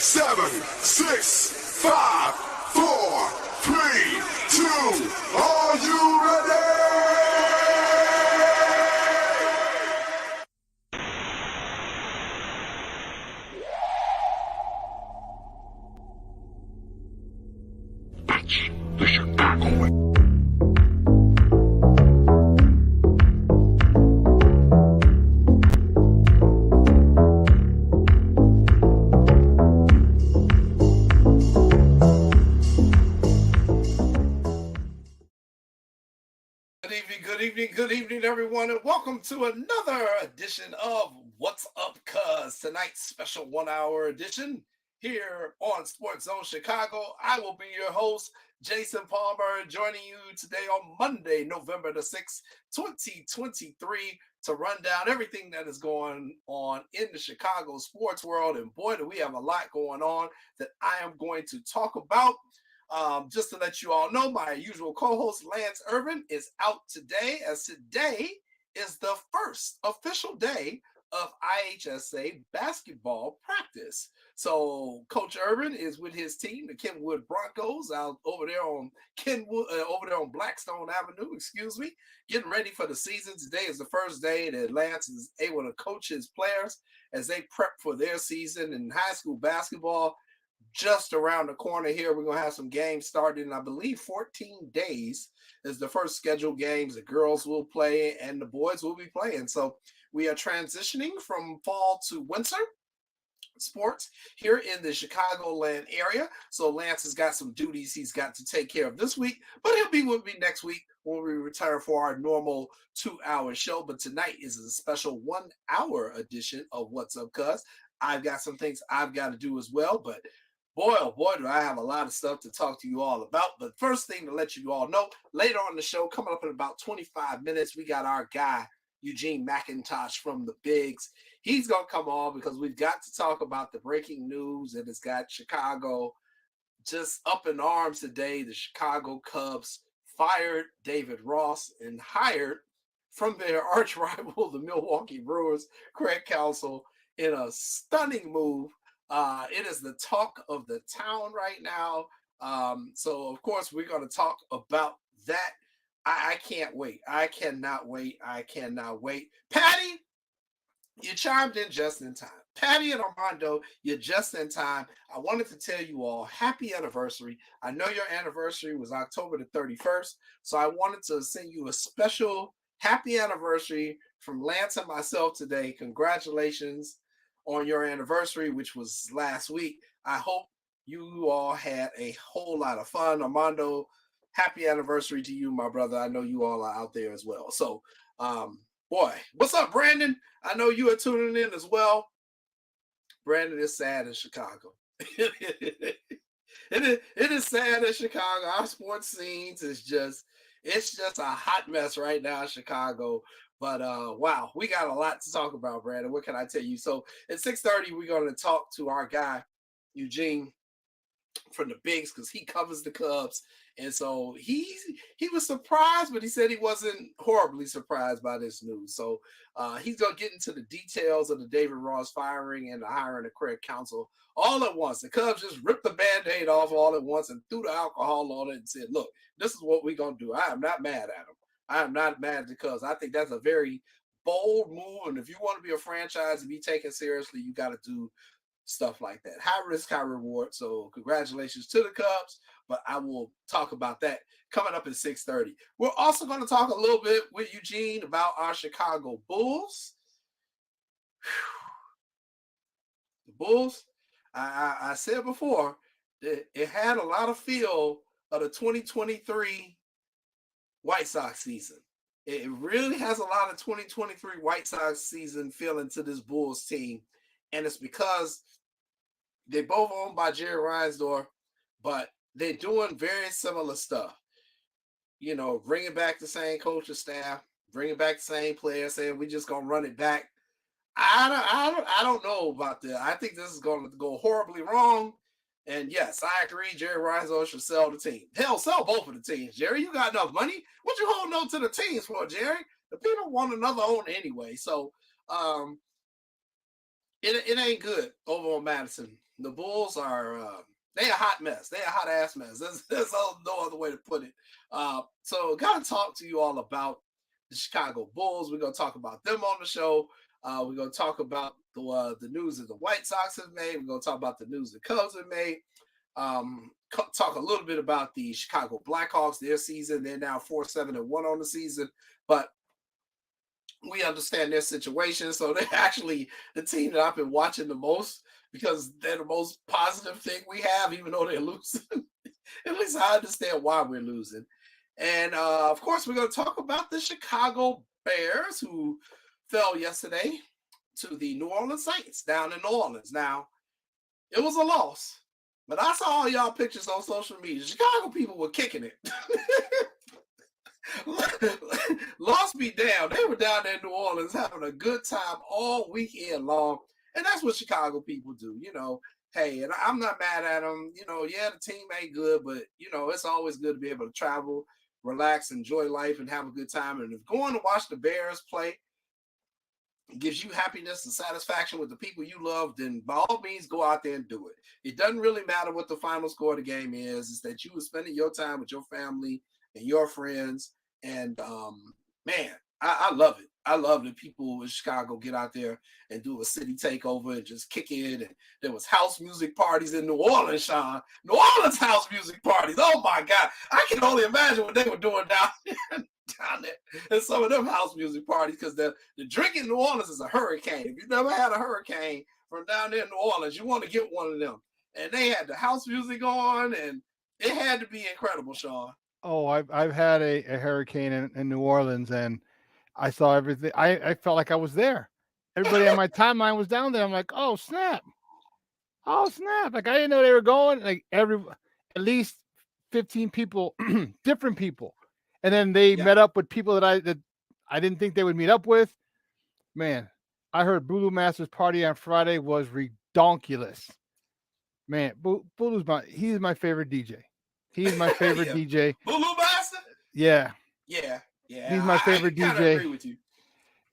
7, 6, 5, 4, 3, 2. Are you ready? That's the Chicago way. Good evening, everyone, and welcome to another edition of What's Up, Cuz. Tonight's special 1-hour edition here on Sports Zone Chicago. I will be your host, Jason Palmer, joining you today on Monday, November the 6th, 2023, to run down everything that is going on in the Chicago sports world. And boy, do we have a lot going on that I am going to talk about. Just to let you all know, my usual co-host Lance Irvin is out today, as today is the first official day of IHSA basketball practice. So Coach Irvin is with his team, the Kenwood Broncos, out over there on Blackstone Avenue, getting ready for the season. Today is the first day that Lance is able to coach his players as they prep for their season in high school basketball. Just around the corner here, we're going to have some games starting in, I believe, 14 days is the first scheduled games. The girls will play and the boys will be playing. So we are transitioning from fall to winter sports here in the Chicagoland area. So Lance has got some duties he's got to take care of this week, but he'll be with me next week when we return for our normal 2-hour show. But tonight is a special 1-hour edition of What's Up, Cuz. I've got some things I've got to do as well, but boy, oh boy, do I have a lot of stuff to talk to you all about. But first thing to let you all know, later on the show, coming up in about 25 minutes, we got our guy, Eugene McIntosh from the Bigs. He's going to come on because we've got to talk about the breaking news that has got Chicago just up in arms today. The Chicago Cubs fired David Ross and hired from their arch rival, the Milwaukee Brewers, Craig Counsell, in a stunning move. It is the talk of the town right now. So, of course, we're going to talk about that. I can't wait. I cannot wait. Patty, you chimed in just in time. Patty and Armando, you're just in time. I wanted to tell you all happy anniversary. I know your anniversary was October the 31st, so I wanted to send you a special happy anniversary from Lance and myself today. Congratulations on your anniversary, which was last week. I hope you all had a whole lot of fun. Armando, happy anniversary to you, my brother. I know you all are out there as well. So, boy, what's up, Brandon? I know you are tuning in as well. Brandon is sad in Chicago. It is sad in Chicago. Our sports scenes it's just a hot mess right now in Chicago. But, wow, we got a lot to talk about, Brandon. What can I tell you? So at 6:30, we're going to talk to our guy, Eugene, from the Bigs, because he covers the Cubs. And so he was surprised, but he said he wasn't horribly surprised by this news. So he's going to get into the details of the David Ross firing and the hiring of Craig Counsell all at once. The Cubs just ripped the Band-Aid off all at once and threw the alcohol on it and said, look, this is what we're going to do. I am not mad at him. I am not mad at the Cubs. I think that's a very bold move. And if you want to be a franchise and be taken seriously, you got to do stuff like that. High risk, high reward. So congratulations to the Cubs. But I will talk about that coming up at 6:30. We're also going to talk a little bit with Eugene about our Chicago Bulls. The Bulls, I said before, it had a lot of feel of the 2023 White Sox season. It really has a lot of 2023 White Sox season feeling to this Bulls team. And it's because they're both owned by Jerry Reinsdorf, but they're doing very similar stuff. You know, bringing back the same coaching staff, bringing back the same players, saying we're just going to run it back. I don't know about that. I think this is going to go horribly wrong. And yes, I agree. Jerry Reinsdorf should sell the team. Hell, sell both of the teams. Jerry, you got enough money. What you holding on to the teams for, Jerry? The people want another owner anyway. So it ain't good over on Madison The Bulls are they a hot mess. They a hot ass mess. There's no other way to put it. So gotta talk to you all about the Chicago Bulls. We're gonna talk about them on the show. We're gonna talk about the news that the White Sox have made. We're gonna talk about the news the Cubs have made. Talk a little bit about the Chicago Blackhawks, their season. They're now 4-7-1 on the season, but we understand their situation. So they're actually the team that I've been watching the most because they're the most positive thing we have, even though they're losing. At least I understand why we're losing. And of course, we're going to talk about the Chicago Bears, who fell yesterday to the New Orleans Saints down in New Orleans. Now, it was a loss, but I saw all y'all pictures on social media. Chicago people were kicking it. Lost me down. They were down there in New Orleans having a good time all weekend long. And that's what Chicago people do, Hey, and I'm not mad at them. Yeah, the team ain't good, but, it's always good to be able to travel, relax, enjoy life, and have a good time. And if going to watch the Bears play gives you happiness and satisfaction with the people you love, then by all means, go out there and do it. It doesn't really matter what the final score of the game is. It's that you were spending your time with your family and your friends. And, man, I love it. I love that people in Chicago get out there and do a city takeover and just kick it. And there was house music parties in New Orleans, Sean. New Orleans house music parties. Oh, my God. I can only imagine what they were doing down there in some of them house music parties, because the drink in New Orleans is a hurricane. If you've never had a hurricane from down there in New Orleans, you want to get one of them. And they had the house music on, and it had to be incredible, Sean. Oh, I've had a hurricane in New Orleans, and I saw everything. I felt like I was there. Everybody on my timeline was down there. I'm like, oh snap. Oh snap. Like I didn't know they were going. Like at least 15 people, different people. And then they met up with people that I didn't think they would meet up with. Man, I heard Bulu Master's party on Friday was redonkulous. Man, he's my favorite DJ. He's my favorite DJ. Bulu Master? Yeah. Yeah. He's my favorite DJ. I agree with you.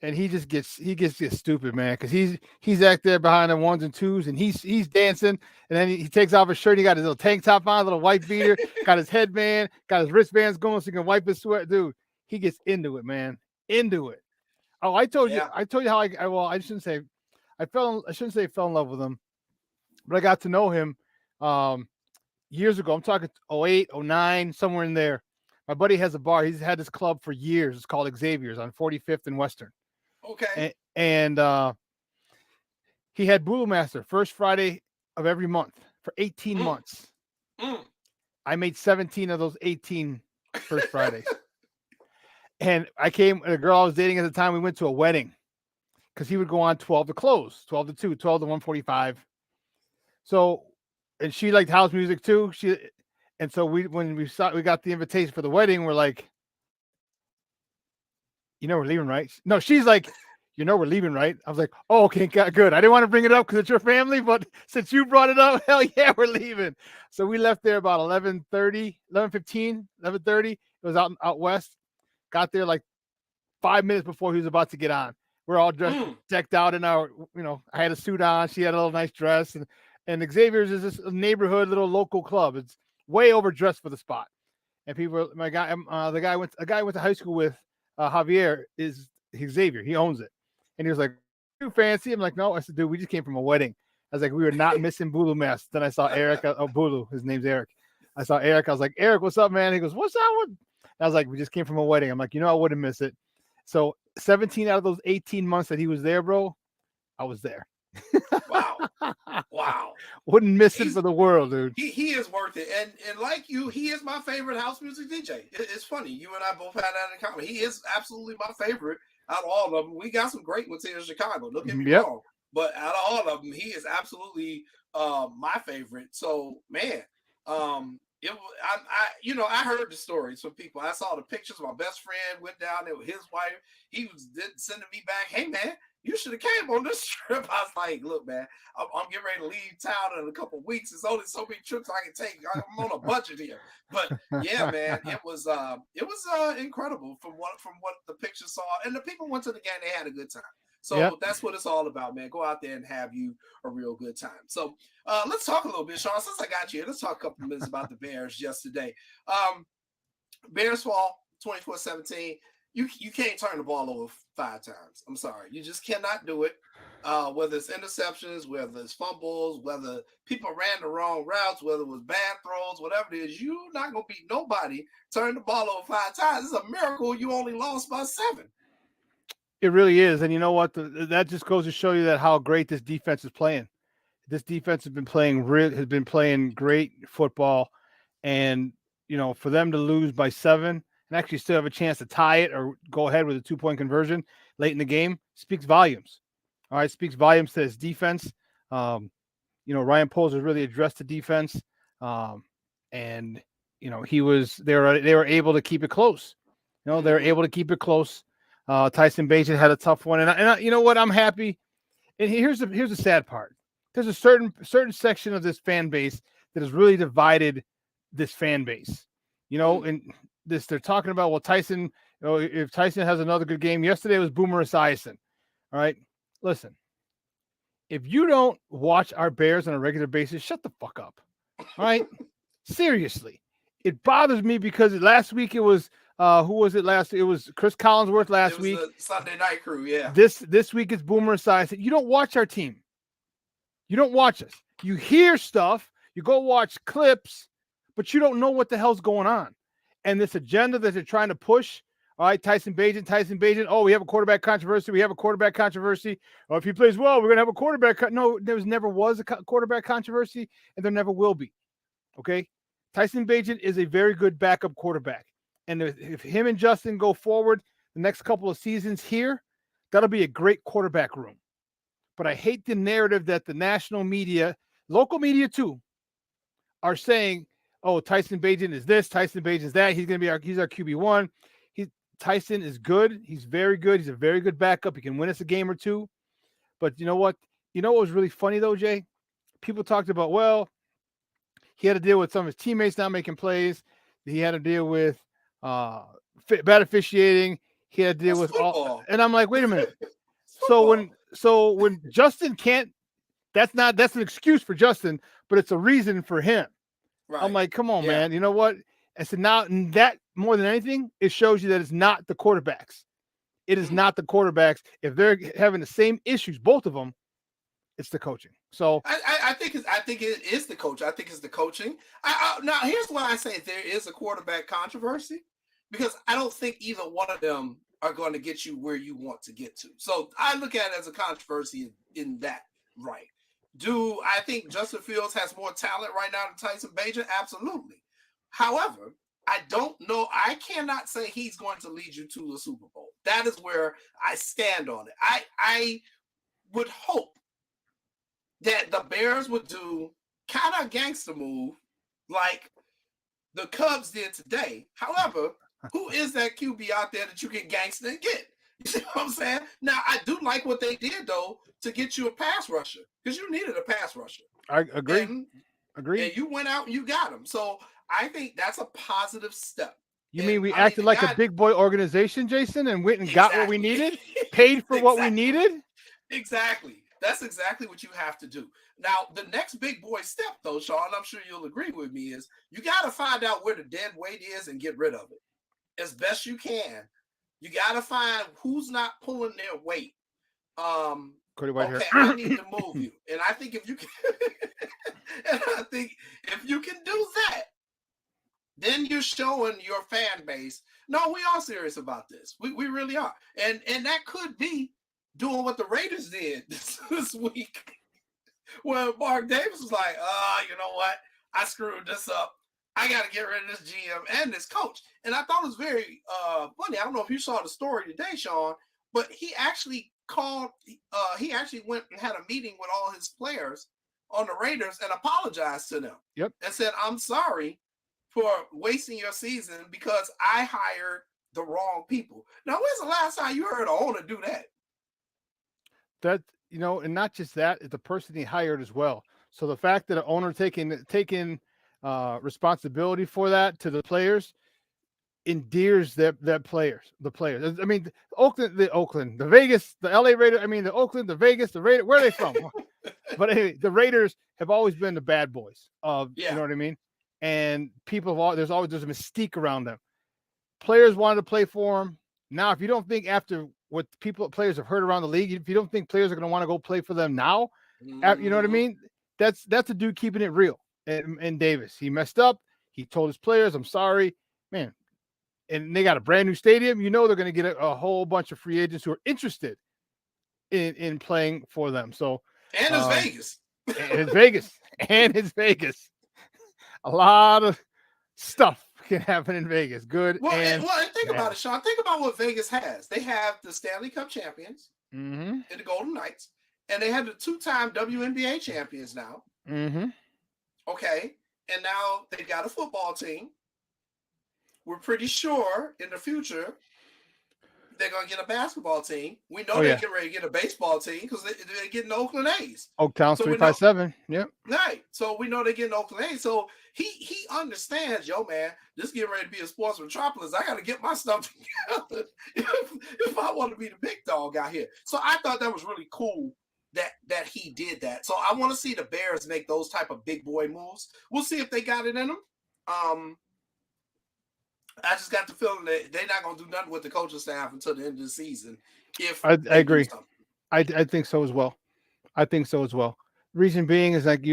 And he gets stupid, man, because he's out there behind the ones and twos, and he's dancing, and then he takes off his shirt. He got his little tank top on, little white beater, got his headband, got his wristbands going so he can wipe his sweat. Dude, he gets into it, man, into it. Oh, I told you how I shouldn't say fell in love with him, but I got to know him years ago. I'm talking 08, 09, somewhere in there. My buddy has a bar. He's had this club for years. It's called Xavier's on 45th and Western. Okay. And he had Bulu Master first Friday of every month for 18 months. I made 17 of those 18 first Fridays. And a girl I was dating at the time, we went to a wedding because he would go on 12 to close, 12 to 2, 12 to 1:45. So, and she liked house music too. And so when we got the invitation for the wedding, we're like, we're leaving, right? No, she's like, we're leaving, right? I was like, oh, okay, good. I didn't want to bring it up because it's your family, but since you brought it up, hell yeah, we're leaving. So we left there about 11:30, 11:15, 11:30. It was out west. Got there like 5 minutes before he was about to get on. We're all dressed, decked out in our, I had a suit on. She had a little nice dress. And Xavier's is this neighborhood, little local club. It's way overdressed for the spot. And people, the guy I went to high school with, Javier, is Xavier. He owns it. And he was like, too fancy. I'm like, no. I said, dude, we just came from a wedding. I was like, we were not missing Bulu Mess. Then I saw Eric. Bulu. His name's Eric. I saw Eric. I was like, Eric, what's up, man? He goes, what's up? I was like, we just came from a wedding. I'm like, I wouldn't miss it. So 17 out of those 18 months that he was there, bro, I was there. Wow. Wouldn't miss it for the world, dude. He is worth it. And like you, he is my favorite house music DJ. It's funny. You and I both had that in common. He is absolutely my favorite out of all of them. We got some great ones here in Chicago. Don't get me wrong. But out of all of them, he is absolutely my favorite. So, man, I heard the stories from people. I saw the pictures. My best friend went down there with his wife. He was sending me back, hey, man, you should have came on this trip. I was like, look, man, I'm getting ready to leave town in a couple of weeks. There's only so many trips I can take. I'm on a budget here. But yeah, man, it was incredible from what the pictures saw. And the people went to the game, they had a good time. So Yep. that's what it's all about, man. Go out there and have you a real good time. So let's talk a little bit, Sean. Since I got you here, let's talk a couple minutes about the Bears yesterday. Bears fall 24-17. You can't turn the ball over 5 times. I'm sorry. You just cannot do it. Whether it's interceptions, whether it's fumbles, whether people ran the wrong routes, whether it was bad throws, whatever it is, you're not going to beat nobody turn the ball over 5 times. It's a miracle you only lost by 7. It really is. And you know what? That just goes to show you that how great this defense is playing. This defense has been playing great football. And, for them to lose by 7 and actually still have a chance to tie it or go ahead with a 2-point conversion late in the game speaks volumes. All right, speaks volumes to his defense. Ryan Poles has really addressed the defense, and they were able to keep it close. They were able to keep it close. Tyson Bagent had a tough one, and you know what? I'm happy. And here's the sad part. There's a certain section of this fan base that has really divided this fan base. And this they're talking about. Well, Tyson. If Tyson has another good game, yesterday was Boomer Esiason. All right. Listen, if you don't watch our Bears on a regular basis, shut the fuck up. All right? Seriously. It bothers me because last week it was who was it last? It was Chris Collinsworth last week. The Sunday Night Crew, yeah. This week it's Boomer Esiason. You don't watch our team. You don't watch us. You hear stuff, you go watch clips, but you don't know what the hell's going on. And this agenda that they're trying to push. All right, Tyson Bagent. Oh, we have a quarterback controversy. Or if he plays well, we're going to have a quarterback. No, there never was a quarterback controversy, and there never will be. Okay? Tyson Bagent is a very good backup quarterback. And if him and Justin go forward the next couple of seasons here, that'll be a great quarterback room. But I hate the narrative that the national media, local media too, are saying, oh, Tyson Bagent is this, Tyson Bagent is that. He's our QB1. Tyson is good. He's very good. He's a very good backup. He can win us a game or two. But you know what? You know what was really funny, though, Jay? People talked about, well, he had to deal with some of his teammates not making plays. He had to deal with bad officiating. He had to deal with all. And I'm like, wait a minute. So when Justin can't, that's an excuse for Justin, but it's a reason for him. Right. I'm like, come on, man. You know what? I said, now that more than anything, it shows you that it's not the quarterbacks. It is not the quarterbacks. If they're having the same issues, both of them, it's the coaching. So I think it is the coach. I think it's the coaching. Now here's why I say there is a quarterback controversy, because I don't think either one of them are going to get you where you want to get to. So I look at it as a controversy in that right. Do I think Justin Fields has more talent right now than Tyson Bagent? Absolutely. However, I don't know. I cannot say he's going to lead you to the Super Bowl. That is where I stand on it. I would hope that the Bears would do kind of a gangster move like the Cubs did today. However, who is that QB out there that you can gangster and get? You see what I'm saying? Now, I do like what they did, though, to get you a pass rusher, because you needed a pass rusher. I agree. And you went out and you got him. So I think that's a positive step. You mean we acted like a big boy organization, Jason, and went and got what we needed, paid for what we needed? Exactly. That's exactly what you have to do. Now, the next big boy step, though, Sean, I'm sure you'll agree with me, is you got to find out where the dead weight is and get rid of it as best you can. You got to find who's not pulling their weight. Okay, I need to move you. And I think if you can do that, then you're showing your fan base, no, we are serious about this. We really are. And that could be doing what the Raiders did this week, where Mark Davis was like, you know what? I screwed this up. I got to get rid of this GM and this coach. And I thought it was very funny. I don't know if you saw the story today, Sean, but he actually went and had a meeting with all his players on the Raiders and apologized to them. Yep. And said, I'm sorry for wasting your season because I hired the wrong people. Now, when's the last time you heard an owner do that? That, and not just that, it's the person he hired as well. So the fact that an owner taking responsibility for that to the players endears the players. I mean, the Vegas, the LA Raiders. I mean, the Oakland, the Vegas, the Raiders. Where are they from? But anyway, the Raiders have always been the bad boys of, you know what I mean? And there's a mystique around them. Players wanted to play for them. Now, if you don't think after what players have heard around the league, if you don't think players are going to want to go play for them now, you know what I mean? That's a dude keeping it real. And Davis, he messed up. He told his players, "I'm sorry, man." And they got a brand new stadium. You know they're going to get a whole bunch of free agents who are interested in playing for them. So and it's Vegas. And it's Vegas. And it's Vegas. A lot of stuff can happen in Vegas. Good. Well, and think about it, Sean. Think about what Vegas has. They have the Stanley Cup champions and the Golden Knights, and they have the 2-time WNBA champions now. Okay. And now they got a football team. We're pretty sure in the future they're going to get a basketball team. We know they're getting ready to get a baseball team because they're getting the Oakland A's. Oaktown 357. Yep. Right. So we know they're getting Oakland A's. So he understands, yo, man, this is getting ready to be a sports metropolis. I got to get my stuff together if I want to be the big dog out here. So I thought that was really cool that he did that. So I want to see the Bears make those type of big boy moves. We'll see if they got it in them. I just got the feeling that they're not going to do nothing with the coaching staff until the end of the season. If I agree. I think so as well. Reason being is like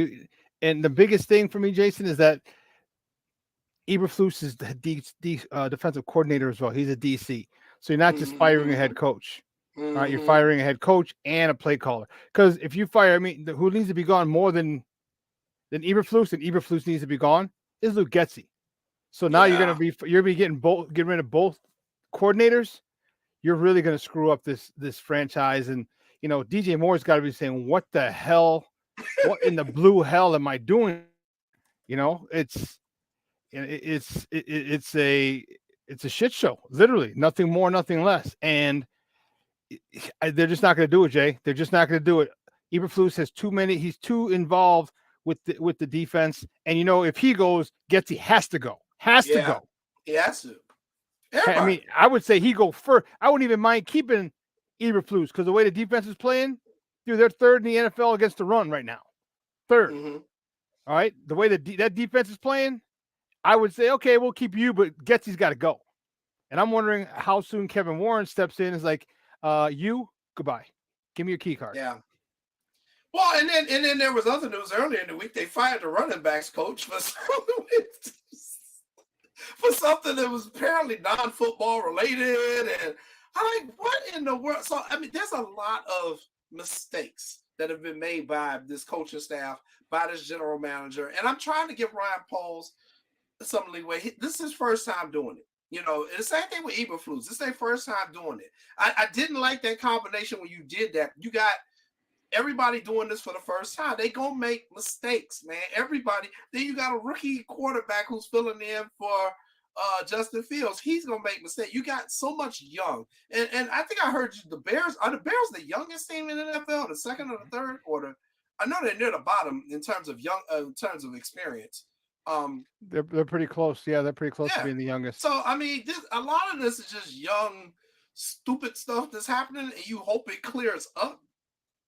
and the biggest thing for me, Jason, is that Eberflus is the defensive coordinator as well. He's a DC. So you're not just firing a head coach. Right? You're firing a head coach and a play caller. Because if you fire, who needs to be gone more than Eberflus, and Eberflus needs to be gone, is Luke Getsy. So now you're getting rid of both coordinators. You're really going to screw up this franchise. And DJ Moore's got to be saying, "What the hell? What in the blue hell am I doing?" It's a shit show, literally, nothing more, nothing less. And they're just not going to do it, Jay. They're just not going to do it. Eberflus has too many. He's too involved with the defense. And if he goes, Getsy has to go. To go. He has to. Everybody. I would say he go first. I wouldn't even mind keeping Eberflus because the way the defense is playing, dude, they're third in the NFL against the run right now. Third. All right. The way that defense is playing, I would say, okay, we'll keep you, but Getsy's got to go. And I'm wondering how soon Kevin Warren steps in. Is like, you goodbye. Give me your key card. Yeah. Well, and then there was other news earlier in the week. They fired the running backs coach for something that was apparently non-football related. And I'm like, what in the world? So, there's a lot of mistakes that have been made by this coaching staff, by this general manager. And I'm trying to give Ryan Poles some leeway. This is his first time doing it. The same thing with Eberflus. This is their first time doing it. I didn't like that combination when you did that. You got everybody doing this for the first time. They gonna make mistakes, man. Everybody. Then you got a rookie quarterback who's filling in for Justin Fields. He's gonna make mistakes. You got so much young, and I think I heard you. The Bears are the youngest team in the NFL, the second or the third quarter. I know they're near the bottom in terms of in terms of experience. They're pretty close. Yeah, they're pretty close to being the youngest. So a lot of this is just young, stupid stuff that's happening, and you hope it clears up.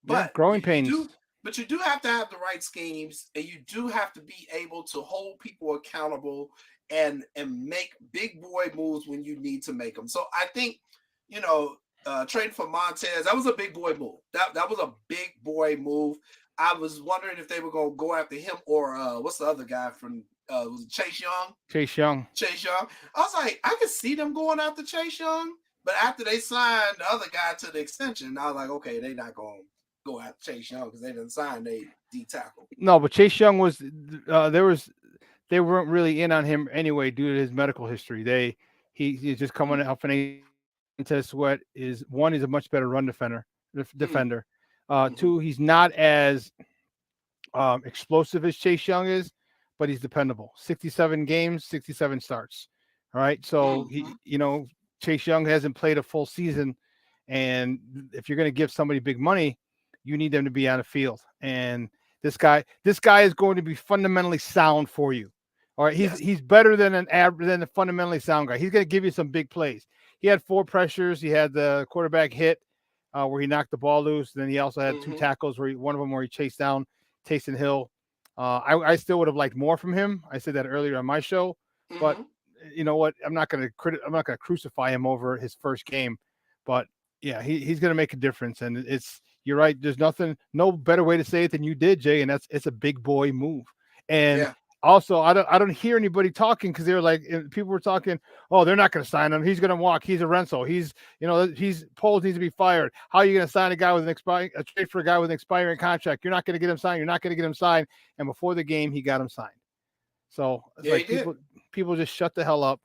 But growing pains. But you do have to have the right schemes, and you do have to be able to hold people accountable and make big boy moves when you need to make them. So I think, trading for Montez, that was a big boy move. That was a big boy move. I was wondering if they were going to go after him or what's the other guy from was it Chase Young? Chase Young. I was like, I could see them going after Chase Young, but after they signed the other guy to the extension, I was like, okay, they're not going to go after Chase Young because they didn't sign they D tackle. No, but Chase Young was they weren't really in on him anyway due to his medical history. He's just coming off an Montez Sweat is a much better run defender. Two, he's not as explosive as Chase Young is, but he's dependable. 67 games, 67 starts. All right. So Chase Young hasn't played a full season. And if you're going to give somebody big money, you need them to be on the field. And this guy is going to be fundamentally sound for you. All right, Yes. he's better than than a fundamentally sound guy. He's going to give you some big plays. He had 4 pressures. He had the quarterback hit where he knocked the ball loose. Then he also had 2 tackles one of them where he chased down Taysom Hill. I still would have liked more from him. I said that earlier on my show, but you know what? I'm not going to crucify him over his first game, but yeah, he's going to make a difference. And you're right. There's no better way to say it than you did, Jay. And it's a big boy move. And also, I don't hear anybody talking because they were like, people were talking, oh, they're not going to sign him. He's going to walk. He's a rental. He's Poles needs to be fired. How are you going to sign a guy with a trade for a guy with an expiring contract? You're not going to get him signed. You're not going to get him signed. And before the game, he got him signed. So it's like people just shut the hell up.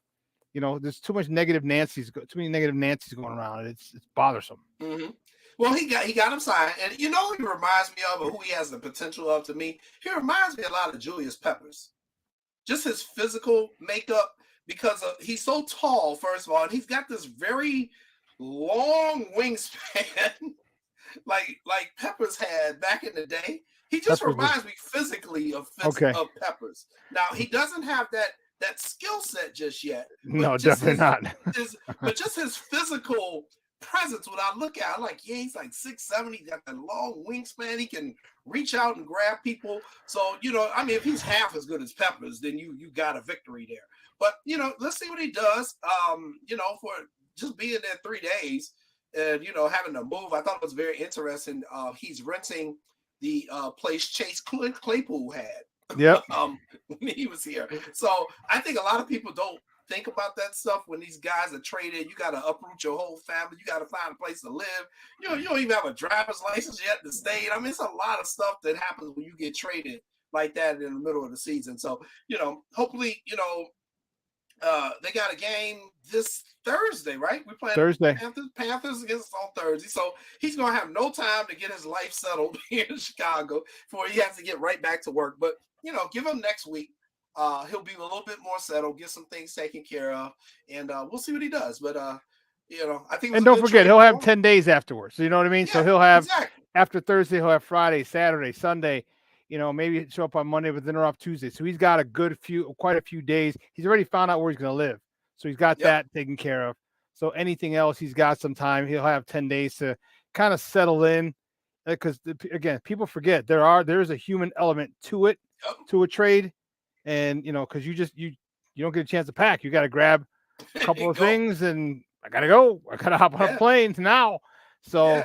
There's too many negative Nancy's going around. It's bothersome. Well, he got him signed, and he reminds me of, or who he has the potential of to me. He reminds me a lot of Julius Peppers, just his physical makeup, because he's so tall. First of all, and he's got this very long wingspan, like Peppers had back in the day. He just reminds me physically of Peppers. Now he doesn't have that skill set just yet. No, definitely not. But just his physical presence, when I look at, I'm like, yeah, he's like 6'7", he got that long wingspan, he can reach out and grab people. So, if he's half as good as Peppers, then you got a victory there. But let's see what he does. For just being there 3 days and having to move, I thought it was very interesting. He's renting the place Chase Claypool had. Yep. When he was here. So I think a lot of people don't think about that stuff when these guys are traded. You got to uproot your whole family. You got to find a place to live. You don't even have a driver's license yet to stay. I mean, it's a lot of stuff that happens when you get traded like that in the middle of the season. So, hopefully, they got a game this Thursday, right? We're playing Thursday. Panthers against on Thursday. So he's going to have no time to get his life settled here in Chicago before he has to get right back to work. But, give him next week. He'll be a little bit more settled, get some things taken care of, and we'll see what he does. But I think. And don't forget, he'll have 10 days afterwards. So you know what I mean? Yeah, so he'll have after Thursday, he'll have Friday, Saturday, Sunday. Maybe show up on Monday, but then they're off Tuesday. So he's got quite a few days. He's already found out where he's going to live, so he's got that taken care of. So anything else, he's got some time. He'll have 10 days to kind of settle in, because again, people forget there's a human element to it, to a trade. And because you don't get a chance to pack, you got to grab a couple of things, and I gotta go. I gotta hop on a plane now. So,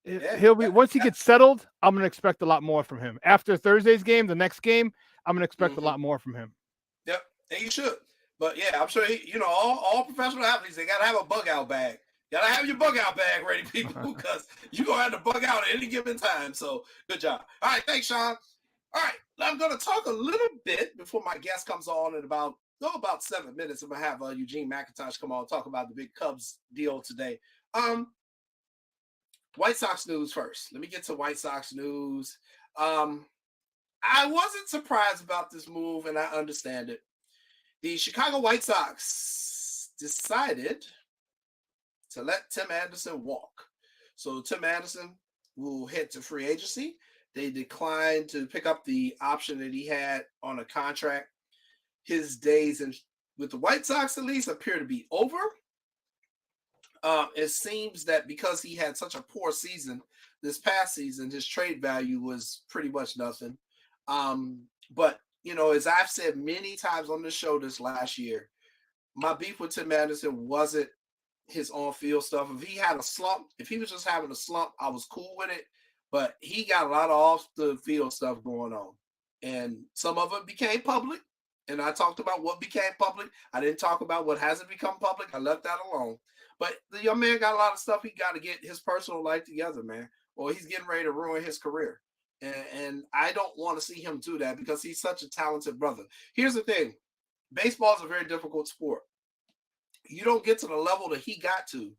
he'll be once he gets settled. I'm gonna expect a lot more from him after Thursday's game. The next game, I'm gonna expect a lot more from him. Yep, and you should. But yeah, I'm sure all professional athletes, they gotta have a bug out bag. Gotta have your bug out bag ready, people, because you're gonna have to bug out at any given time. So good job. All right, thanks, Sean. All right, I'm going to talk a little bit before my guest comes on in about 7 minutes. I'm going to have Eugene McIntosh come on and talk about the big Cubs deal today. White Sox news first. Let me get to White Sox news. I wasn't surprised about this move, and I understand it. The Chicago White Sox decided to let Tim Anderson walk. So Tim Anderson will head to free agency. They declined to pick up the option that he had on a contract. His days with the White Sox, at least, appear to be over. It seems that because he had such a poor season this past season, his trade value was pretty much nothing. But, as I've said many times on the show this last year, my beef with Tim Anderson wasn't his on-field stuff. If he had a slump, if he was just having a slump, I was cool with it. But he got a lot of off-the-field stuff going on. And some of it became public. And I talked about what became public. I didn't talk about what hasn't become public. I left that alone. But the young man got a lot of stuff. He got to get his personal life together, man, or he's getting ready to ruin his career. And I don't want to see him do that because he's such a talented brother. Here's the thing. Baseball is a very difficult sport. You don't get to the level that he got to,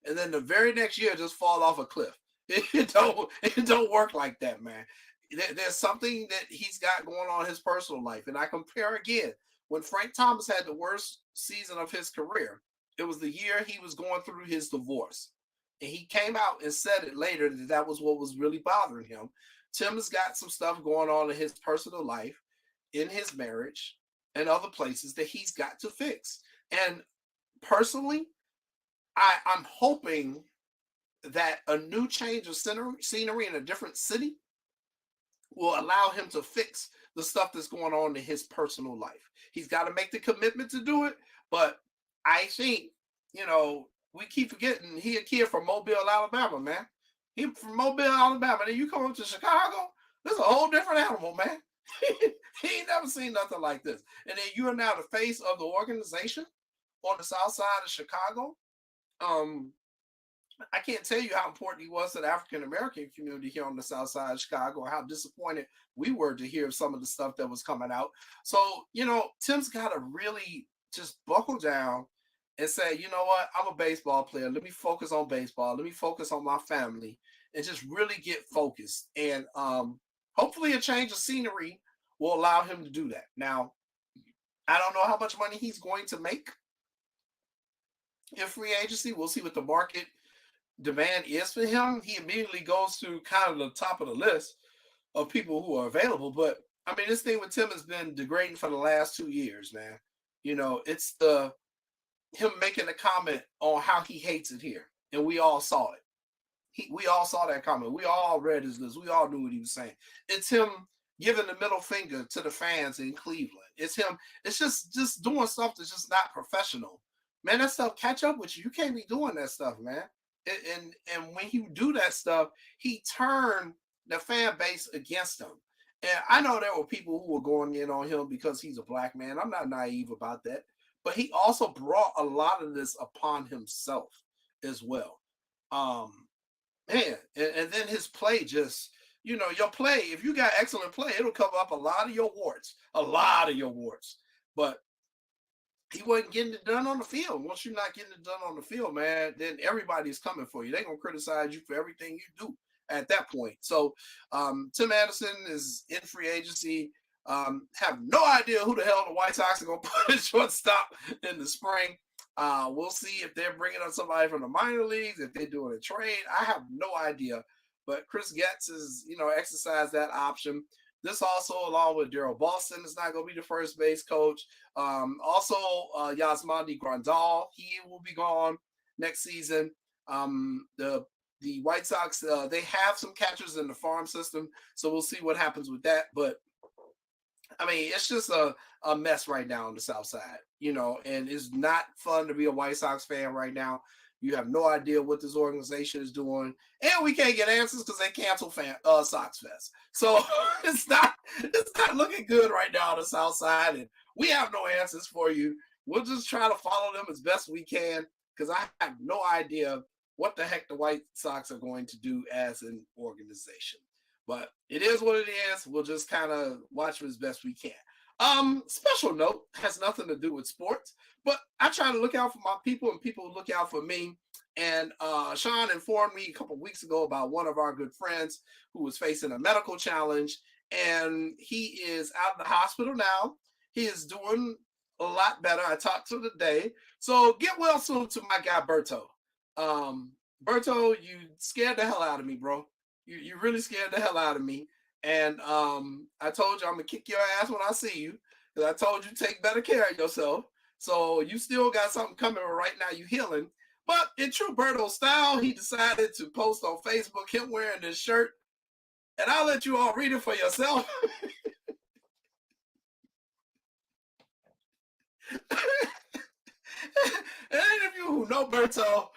and then the very next year just fall off a cliff. It don't work like that, man. There's something that he's got going on in his personal life. And I compare again, when Frank Thomas had the worst season of his career, it was the year he was going through his divorce. And he came out and said it later that was what was really bothering him. Tim has got some stuff going on in his personal life. in his marriage and other places that he's got to fix. And personally, I'm hoping that a new change of scenery in a different city will allow him to fix the stuff that's going on in his personal life. He's got to make the commitment to do it, but I think, we keep forgetting he a kid from Mobile, Alabama, man. He from Mobile, Alabama. Then you come up to Chicago, this is a whole different animal, man. He ain't never seen nothing like this. And then you are now the face of the organization on the south side of Chicago. I can't tell you how important he was to the African American community here on the south side of Chicago, how disappointed we were to hear some of the stuff that was coming out. So, Tim's got to really just buckle down and say, you know what, I'm a baseball player. Let me focus on baseball. Let me focus on my family and just really get focused. And hopefully a change of scenery will allow him to do that. Now, I don't know how much money he's going to make in free agency. We'll see what the market demand is for him. He immediately goes to kind of the top of the list of people who are available. But I mean, this thing with Tim has been degrading for the last 2 years, man. It's him making a comment on how he hates it here, and we all saw it. We all saw that comment. We all read his list. We all knew what he was saying. It's him giving the middle finger to the fans in Cleveland. It's him. It's just doing stuff that's just not professional, man. That stuff catch up with you. You can't be doing that stuff, man. And when you do that stuff, he turned the fan base against him. And I know there were people who were going in on him because he's a black man. I'm not naive about that. But he also brought a lot of this upon himself as well. And then his play just, your play, if you got excellent play, it'll cover up a lot of your warts. But he wasn't getting it done on the field. Once you're not getting it done on the field, man, then everybody's coming for you. They're going to criticize you for everything you do at that point. So Tim Anderson is in free agency. Have no idea who the hell the White Sox are going to put at shortstop in the spring. We'll see if they're bringing up somebody from the minor leagues, if they're doing a trade. I have no idea. But Chris Getz is, exercised that option. This also, along with Daryl Boston, is not going to be the first base coach. Also, Yasmani Grandal, he will be gone next season. The White Sox, they have some catchers in the farm system, so we'll see what happens with that. But I mean, it's just a mess right now on the South Side, and it's not fun to be a White Sox fan right now. You have no idea what this organization is doing, and we can't get answers because they canceled Sox Fest. So it's not looking good right now on the South Side, and we have no answers for you. We'll just try to follow them as best we can because I have no idea what the heck the White Sox are going to do as an organization. But it is what it is. We'll just kind of watch it as best we can. Special note, has nothing to do with sports, but I try to look out for my people and people look out for me. And Sean informed me a couple of weeks ago about one of our good friends who was facing a medical challenge, and he is out of the hospital now. He is doing a lot better. I talked to him today. So get well soon to my guy, Berto. Berto, you scared the hell out of me, bro. You really scared the hell out of me. And I told you I'm going to kick your ass when I see you. Because I told you to take better care of yourself. So you still got something coming right now. You healing. But in true Berto style, he decided to post on Facebook him wearing this shirt. And I'll let you all read it for yourself. And any of you who know Berto,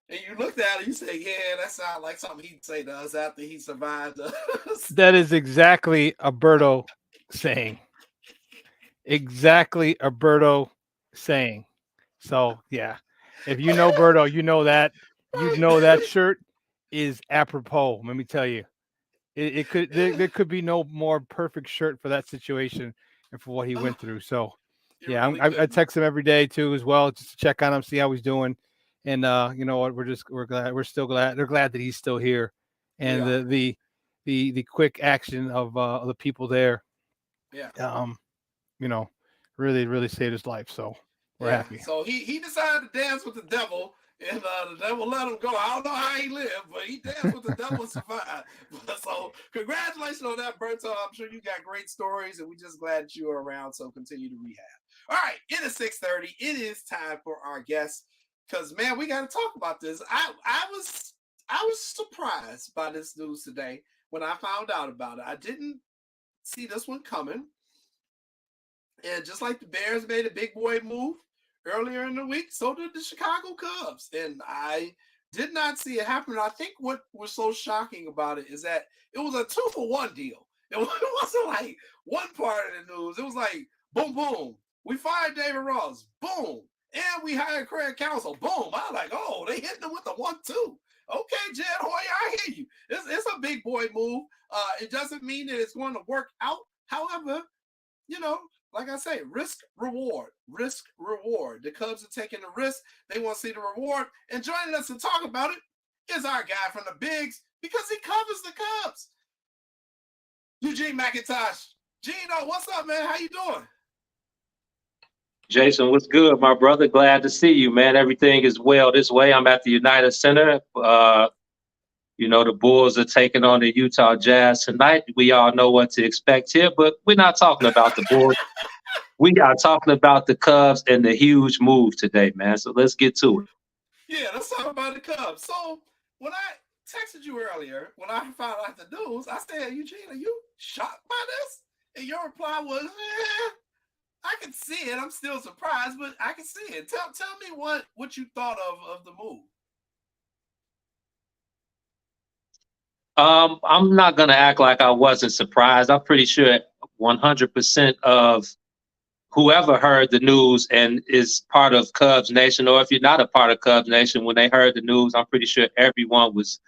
and you looked at it, you say, yeah, that sounds like something he'd say to us after he survived us. That is exactly a Berto saying. Exactly a Berto saying. So, yeah. If you know Berto, you know that shirt is apropos. Let me tell you. There could be no more perfect shirt for that situation and for what he went through. So, yeah, really I text him every day too as well, just to check on him, see how he's doing. And you know what, we're glad, we're still glad, they're glad that he's still here. And the quick action of the people there, really saved his life. So we're happy. So he decided to dance with the devil And the devil let him go. I don't know how he lived, but he danced with the devil and survived. So congratulations on that, Berto. I'm sure you got great stories, and we're just glad that you are around. So continue to rehab. All right, it is 6:30. It is time for our guest. Because man, we got to talk about this. I was surprised by this news today when I found out about it. I didn't see this one coming. And just like the Bears made a big boy move earlier in the week, so did the Chicago Cubs. And I did not see it happen. I think what was so shocking about it is that it was a 2-for-1 deal. It wasn't like one part of the news. It was like, boom, boom. We fired David Ross. Boom. And we hired Craig Counsell. Boom. I was like, oh, they hit them with the 1-2. Okay, Jed Hoyer, I hear you. It's a big boy move. It doesn't mean that it's going to work out. However, you know, like I say, risk, reward. The Cubs are taking the risk. They want to see the reward. And joining us to talk about it is our guy from the Bigs because he covers the Cubs. Eugene McIntosh. Gino, what's up, man? How you doing? Jason, what's good, my brother? Glad to see you, man. Everything is well this way. I'm at the United Center. You know, the Bulls are taking on the Utah Jazz tonight. We all know what to expect here, but we're not talking about the Bulls. We are talking about the Cubs and the huge move today, man. So let's get to it. Yeah, let's talk about the Cubs. So when I texted you earlier, when I found out the news, I said, Eugene, are you shocked by this? And your reply was, I can see it. I'm still surprised, but I can see it. Tell me what you thought of the move. I'm not going to act like I wasn't surprised. I'm pretty sure 100% of whoever heard the news and is part of Cubs Nation, or if you're not a part of Cubs Nation, when they heard the news, I'm pretty sure everyone was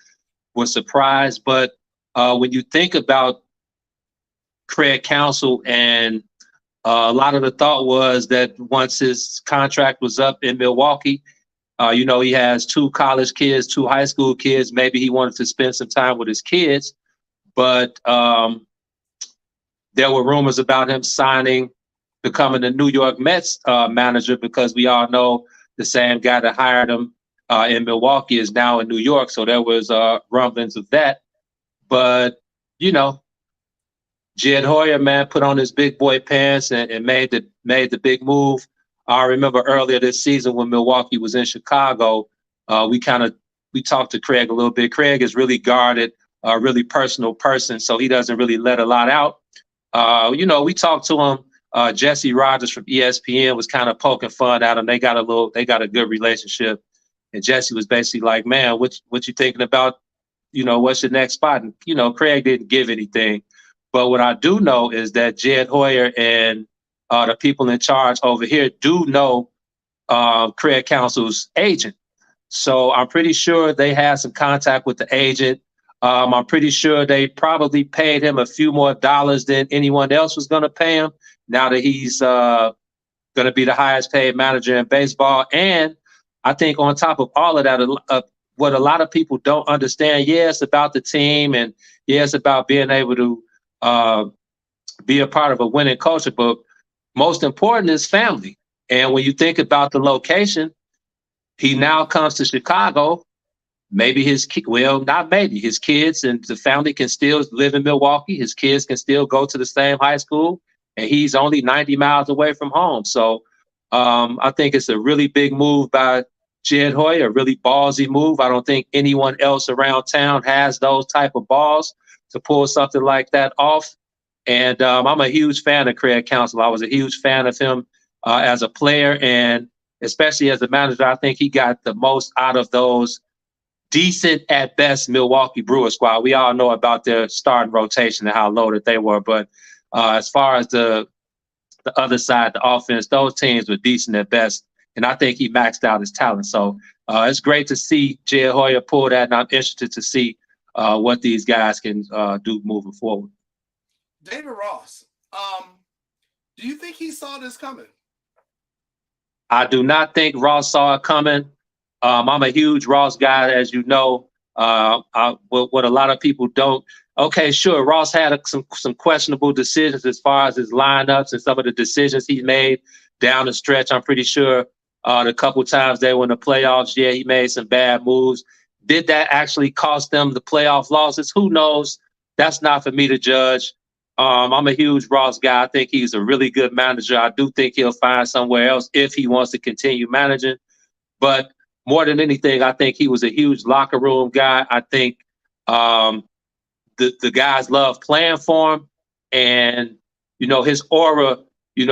surprised. But when you think about Craig Counsell, and a lot of the thought was that once his contract was up in Milwaukee, you know, he has 2 college kids, 2 high school kids. Maybe he wanted to spend some time with his kids. But there were rumors about him becoming the New York Mets manager, because we all know the same guy that hired him in Milwaukee is now in New York. So there was rumblings of that. But, you know, Jed Hoyer, man, put on his big boy pants and made the big move. I remember earlier this season when Milwaukee was in Chicago, we talked to Craig a little bit. Craig is really guarded, a really personal person, so he doesn't really let a lot out. You know, we talked to him. Jesse Rogers from ESPN was kind of poking fun at him. They got a good relationship, and Jesse was basically like, "Man, what you thinking about? You know, what's your next spot?" And you know, Craig didn't give anything. But what I do know is that Jed Hoyer and the people in charge over here do know Craig Counsell's agent. So I'm pretty sure they had some contact with the agent. I'm pretty sure they probably paid him a few more dollars than anyone else was going to pay him, now that he's going to be the highest paid manager in baseball. And I think on top of all of that, what a lot of people don't understand, yeah, it's about the team, and yeah, it's about being able to be a part of a winning culture, but most important is family. And when you think about the location, he now comes to Chicago. Maybe his kids and the family can still live in Milwaukee. His kids can still go to the same high school, and he's only 90 miles away from home. So I think it's a really big move by Jed Hoyer, a really ballsy move. I don't think anyone else around town has those type of balls to pull something like that off. And I'm a huge fan of Craig Counsell. I was a huge fan of him as a player, and especially as a manager. I think he got the most out of those decent at best Milwaukee Brewers squad. We all know about their starting rotation and how loaded they were. But as far as the other side, the offense, those teams were decent at best. And I think he maxed out his talent. So it's great to see Jed Hoyer pull that, and I'm interested to see what these guys can do moving forward. David Ross, do you think he saw this coming? I do not think Ross saw it coming. I'm a huge Ross guy, as you know. What a lot of people don't. Okay, sure, Ross had some questionable decisions as far as his lineups and some of the decisions he made down the stretch. I'm pretty sure The couple times they were in the playoffs, yeah, he made some bad moves. Did that actually cost them the playoff losses? Who knows? That's not for me to judge. I'm a huge Ross guy. I think he's a really good manager. I do think he'll find somewhere else if he wants to continue managing. But more than anything, I think he was a huge locker room guy. I think the guys love playing for him. And, his aura, he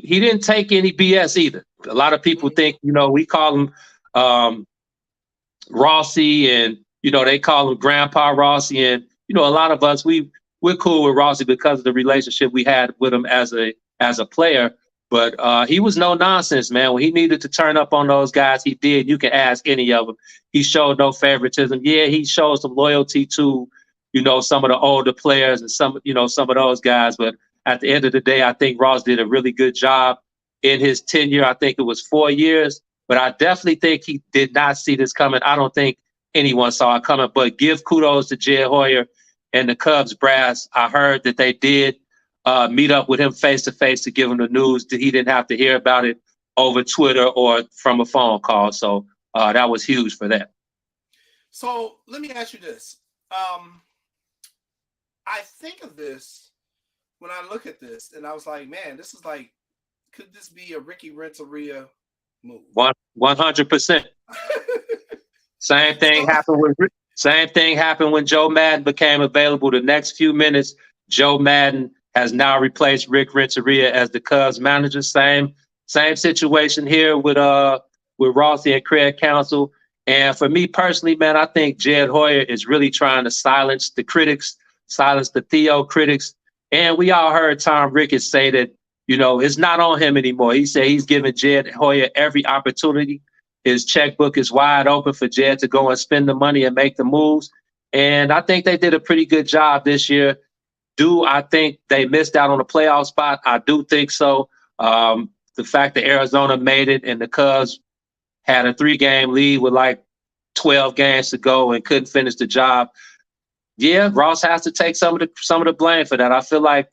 didn't take any BS either. A lot of people think, we call him Rossi, and, they call him Grandpa Rossi. And, a lot of us, we're cool with Rossi because of the relationship we had with him as a player. But he was no nonsense, man. When he needed to turn up on those guys, he did. You can ask any of them. He showed no favoritism. Yeah, he showed some loyalty to, some of the older players and some of those guys. But at the end of the day, I think Ross did a really good job in his tenure. I think it was 4 years. But I definitely think he did not see this coming. I don't think anyone saw it coming. But give kudos to Jed Hoyer and the Cubs brass. I heard that they did meet up with him face-to-face to give him the news that he didn't have to hear about it over Twitter or from a phone call. So that was huge for that. So let me ask you this. I think of this when I look at this, and I was like, man, this is like, could this be a Ricky Renteria move? 100%. Same thing happened when Joe Madden became available. The next few minutes, Joe Madden has now replaced Rick Renteria as the Cubs manager. Same situation here with Rossi and Craig Counsell. And for me personally, man, I think Jed Hoyer is really trying to silence the critics, silence the Theo critics. And we all heard Tom Ricketts say that, it's not on him anymore. He said he's giving Jed Hoyer every opportunity. His checkbook is wide open for Jed to go and spend the money and make the moves. And I think they did a pretty good job this year. Do I think they missed out on a playoff spot? I do think so. The fact that Arizona made it and the Cubs had a 3-game lead with like 12 games to go and couldn't finish the job. Yeah, Ross has to take some of the blame for that. I feel like,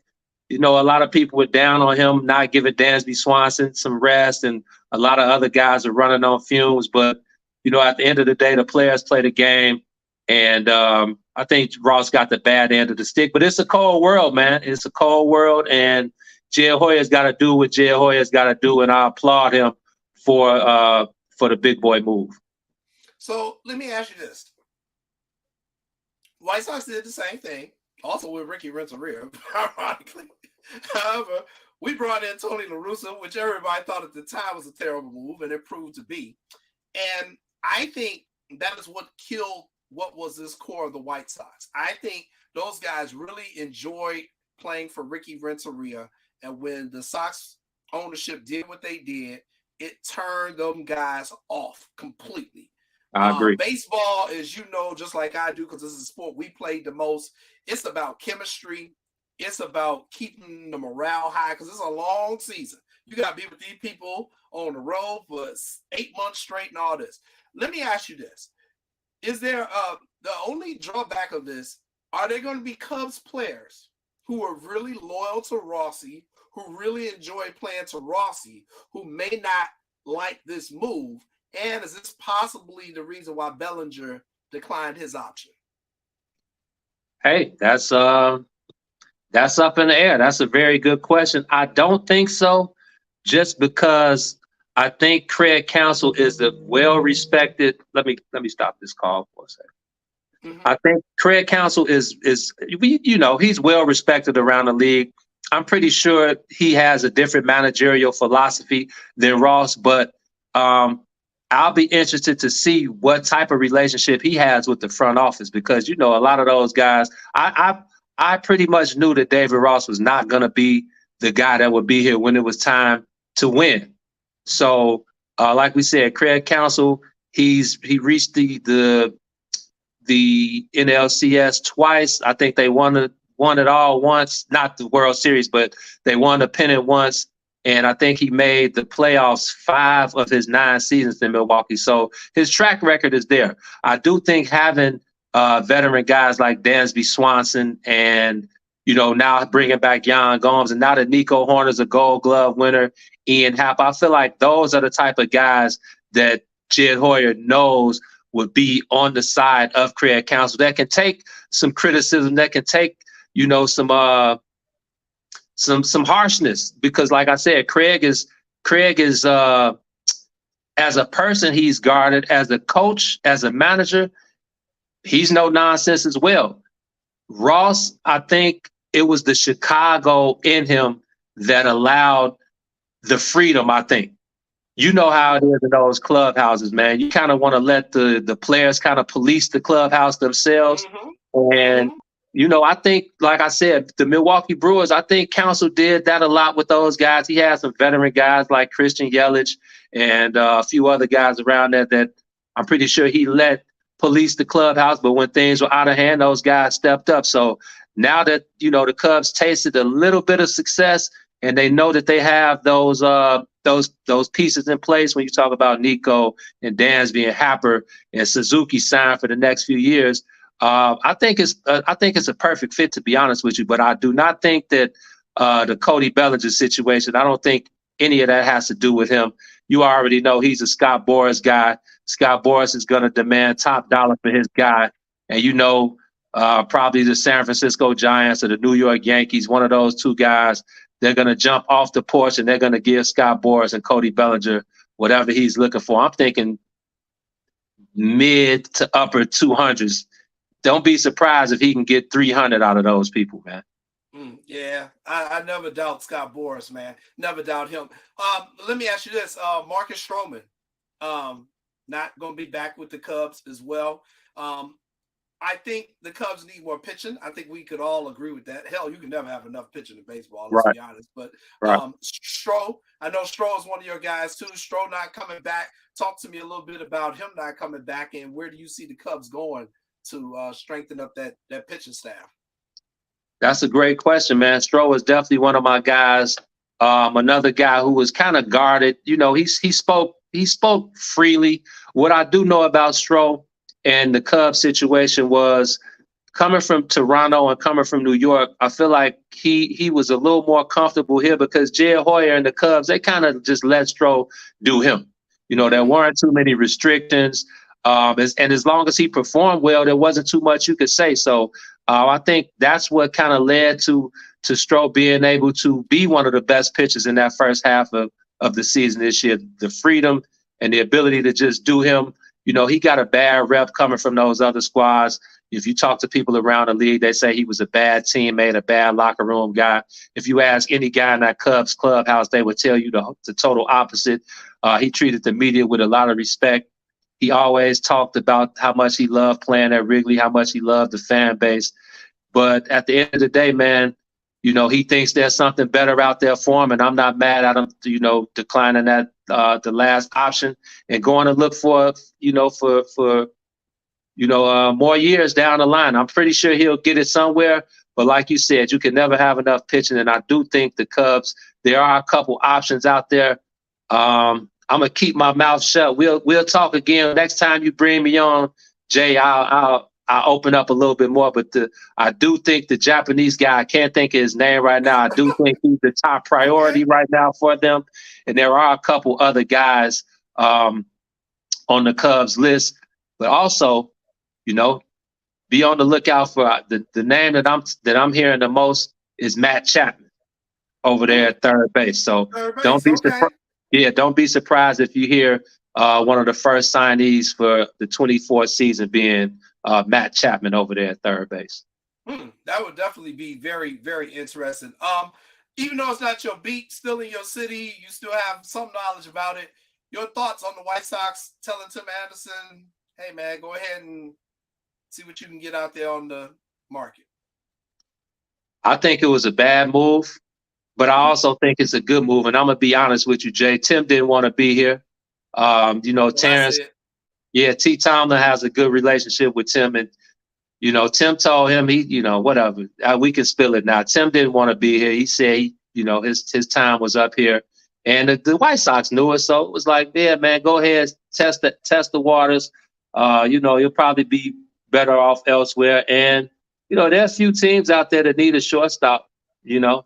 a lot of people were down on him not giving Dansby Swanson some rest, and a lot of other guys are running on fumes. But, at the end of the day, the players play the game. And I think Ross got the bad end of the stick. But it's a cold world, man. It's a cold world. And Jed Hoyer's got to do what Jed Hoyer's got to do. And I applaud him for the big boy move. So let me ask you this. White Sox did the same thing, also with Ricky Renteria, ironically. However, we brought in Tony La Russa, which everybody thought at the time was a terrible move, and it proved to be. And I think that is what killed what was this core of the White Sox. I think those guys really enjoyed playing for Ricky Renteria, and when the Sox ownership did what they did, it turned them guys off completely. I agree. Baseball, as you know, just like I do, because this is a sport we played the most, it's about chemistry. It's about keeping the morale high, because it's a long season. You got to be with these people on the road for 8 months straight and all this. Let me ask you this. Is there the only drawback of this, are there going to be Cubs players who are really loyal to Rossi, who really enjoy playing to Rossi, who may not like this move? And is this possibly the reason why Bellinger declined his option? Hey, that's up in the air. That's a very good question. I don't think so, just because I think Craig Counsell is a well-respected. Let me stop this call for a second. Mm-hmm. I think Craig Counsell is he's well-respected around the league. I'm pretty sure he has a different managerial philosophy than Ross, but I'll be interested to see what type of relationship he has with the front office, because, a lot of those guys, I pretty much knew that David Ross was not going to be the guy that would be here when it was time to win. So, like we said, Craig Counsell, he reached the NLCS twice. I think they won it all once, not the World Series, but they won the pennant once. And I think he made the playoffs 5 of his 9 seasons in Milwaukee. So his track record is there. I do think having veteran guys like Dansby Swanson and now bringing back Jan Gomes, and now that Nico Horner's a Gold Glove winner, Ian Happ, I feel like those are the type of guys that Jed Hoyer knows would be on the side of Craig Counsell, that can take some criticism, that can take, some harshness, because like I said, Craig is as a person, he's guarded. As a coach, as a manager, he's no nonsense as well. Ross, I think it was the Chicago in him that allowed the freedom, I think. You know how it is in those clubhouses, man. You kind of want to let the players kind of police the clubhouse themselves. Mm-hmm. And, I think, like I said, the Milwaukee Brewers, I think Counsell did that a lot with those guys. He had some veteran guys like Christian Yelich and a few other guys around there that I'm pretty sure he let police the clubhouse. But when things were out of hand, those guys stepped up. So now that, the Cubs tasted a little bit of success and they know that they have those pieces in place, when you talk about Nico and Dansby and Happer and Suzuki signed for the next few years, I think it's a perfect fit, to be honest with you. But I do not think that the Cody Bellinger situation, I don't think any of that has to do with him. You already know he's a Scott Boras guy. Scott Boras is going to demand top dollar for his guy. And probably the San Francisco Giants or the New York Yankees, one of those two guys, they're going to jump off the porch and they're going to give Scott Boras and Cody Bellinger whatever he's looking for. I'm thinking mid to upper 200s. Don't be surprised if he can get 300 out of those people, man. Yeah, I never doubt Scott Boras, man. Never doubt him. Let me ask you this. Marcus Stroman, not going to be back with the Cubs as well. I think the Cubs need more pitching. I think we could all agree with that. Hell, you can never have enough pitching in baseball, let's be honest. But Stroh, I know Stroh is one of your guys too. Stroh not coming back. Talk to me a little bit about him not coming back, and where do you see the Cubs going to strengthen up that pitching staff? That's a great question, man. Stroh is definitely one of my guys. Another guy who was kind of guarded. He spoke freely. What I do know about Stroh and the Cubs situation was, coming from Toronto and coming from New York, I feel like he was a little more comfortable here because Jed Hoyer and the Cubs, they kind of just let Stroh do him. There weren't too many restrictions. And as long as he performed well, there wasn't too much you could say. So I think that's what kind of led to Stroh being able to be one of the best pitchers in that first half of the season this year. The freedom and the ability to just do him. He got a bad rep coming from those other squads. If you talk to people around the league, they say he was a bad teammate, a bad locker room guy. If you ask any guy in that Cubs clubhouse, they would tell you the total opposite. He treated the media with a lot of respect. He always talked about how much he loved playing at Wrigley, how much he loved the fan base. But at the end of the day, man, he thinks there's something better out there for him, and I'm not mad at him, declining that the last option and going to look for more years down the line. I'm pretty sure he'll get it somewhere. But like you said, you can never have enough pitching, and I do think the Cubs, there are a couple options out there. I'm gonna keep my mouth shut. We'll talk again next time you bring me on, Jay. I'll open up a little bit more. But I do think the Japanese guy, I can't think of his name right now. I do think he's the top priority right now for them. And there are a couple other guys on the Cubs list. But also, be on the lookout for the name that I'm hearing the most is Matt Chapman over there at third base. So don't be surprised. Yeah, don't be surprised if you hear one of the first signees for the 24th season being Matt Chapman over there at third base. That would definitely be very, very interesting. Even though it's not your beat, still in your city, you still have some knowledge about it. Your thoughts on the White Sox telling Tim Anderson, hey, man, go ahead and see what you can get out there on the market? I think it was a bad move. But I also think it's a good move. And I'm going to be honest with you, Jay. Tim didn't want to be here. Terrence, T. Tomlin has a good relationship with Tim. And, Tim told him, whatever. We can spill it now. Tim didn't want to be here. He said, his time was up here. And the White Sox knew it. So it was like, yeah, man, go ahead, test the waters. You'll probably be better off elsewhere. And there's a few teams out there that need a shortstop.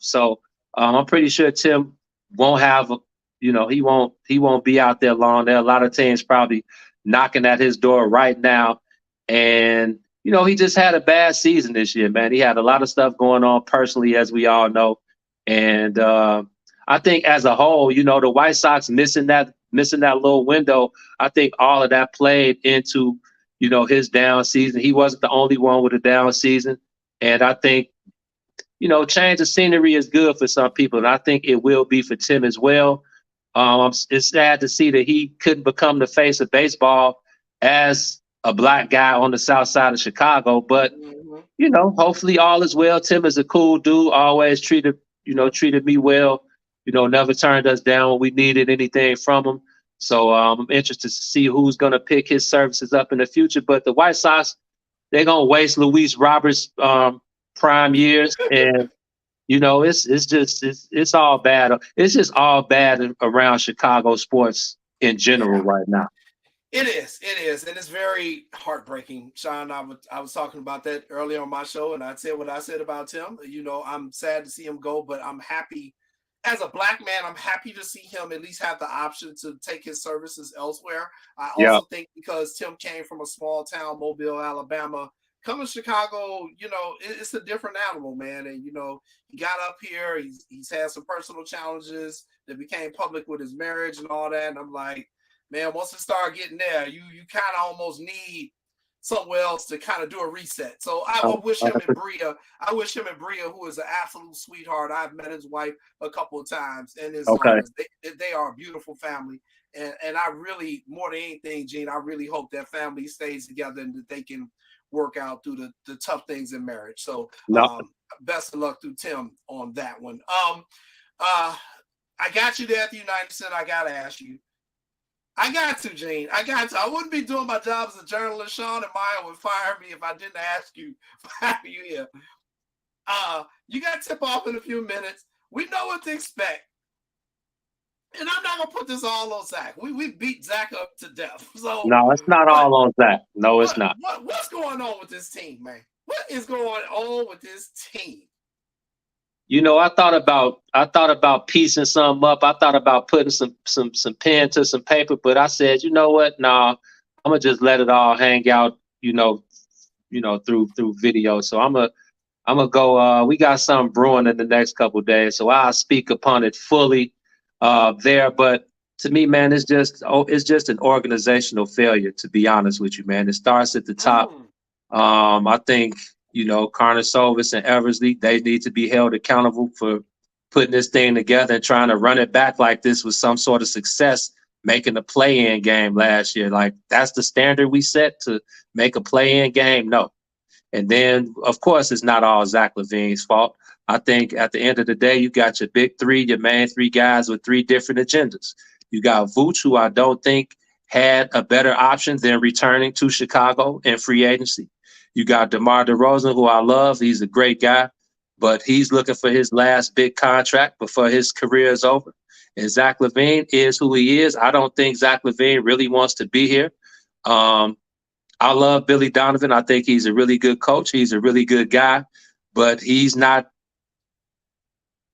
So I'm pretty sure Tim won't have he won't be out there long. There are a lot of teams probably knocking at his door right now, and he just had a bad season this year, man. He had a lot of stuff going on personally, as we all know, and I think as a whole, the White Sox missing that little window. I think all of that played into his down season. He wasn't the only one with a down season, and I think change of scenery is good for some people, and I think it will be for Tim as well. It's sad to see that he couldn't become the face of baseball as a black guy on the south side of Chicago, but hopefully all is well. Tim is a cool dude, always treated me well, never turned us down when we needed anything from him. So I'm interested to see who's going to pick his services up in the future. But the White Sox, they're going to waste Luis Roberts' prime years, and it's all bad. It's just all bad around Chicago sports in general right now. It is, and it's very heartbreaking. Sean, I was talking about that earlier on my show, and I said what I said about Tim. I'm sad to see him go, but I'm happy. As a black man, I'm happy to see him at least have the option to take his services elsewhere. I also think because Tim came from a small town, Mobile, Alabama, coming to Chicago, it's a different animal, man. And, he got up here. He's had some personal challenges that became public with his marriage and all that. And I'm like, man, once it started getting there, you kind of almost need somewhere else to kind of do a reset. So I wish him and Bria. I wish him and Bria, who is an absolute sweetheart. I've met his wife a couple of times, and they are a beautiful family. And I really, more than anything, Gene, I really hope that family stays together and that they can work out through the tough things in marriage. So best of luck through Tim on that one. I got you there at the United Center. I got to ask you. I got to, Gene. I wouldn't be doing my job as a journalist. Sean and Maya would fire me if I didn't ask you here. You got tip off in a few minutes. We know what to expect. And I'm not going to put this all on Zach. We beat Zach up to death. So no, it's not all on Zach. No, it's not. What's going on with this team, man? What is going on with this team? I thought about piecing something up. I thought about putting some pen to some paper, but I said, you know what? Nah, I'm gonna just let it all hang out, through video. So I'm gonna go. We got something brewing in the next couple of days, so I'll speak upon it fully there. But to me, man, it's just an organizational failure. To be honest with you, man, it starts at the top. I think. Karnisovas and Eversley, they need to be held accountable for putting this thing together and trying to run it back like this was some sort of success, making a play-in game last year. Like, that's the standard we set to make a play-in game? No. And then, of course, it's not all Zach LaVine's fault. I think at the end of the day, you got your big three, your main three guys with three different agendas. You got Vooch, who I don't think had a better option than returning to Chicago in free agency. You got DeMar DeRozan, who I love. He's a great guy, but he's looking for his last big contract before his career is over. And Zach LaVine is who he is. I don't think Zach LaVine really wants to be here. I love Billy Donovan. I think he's a really good coach. He's a really good guy, but he's not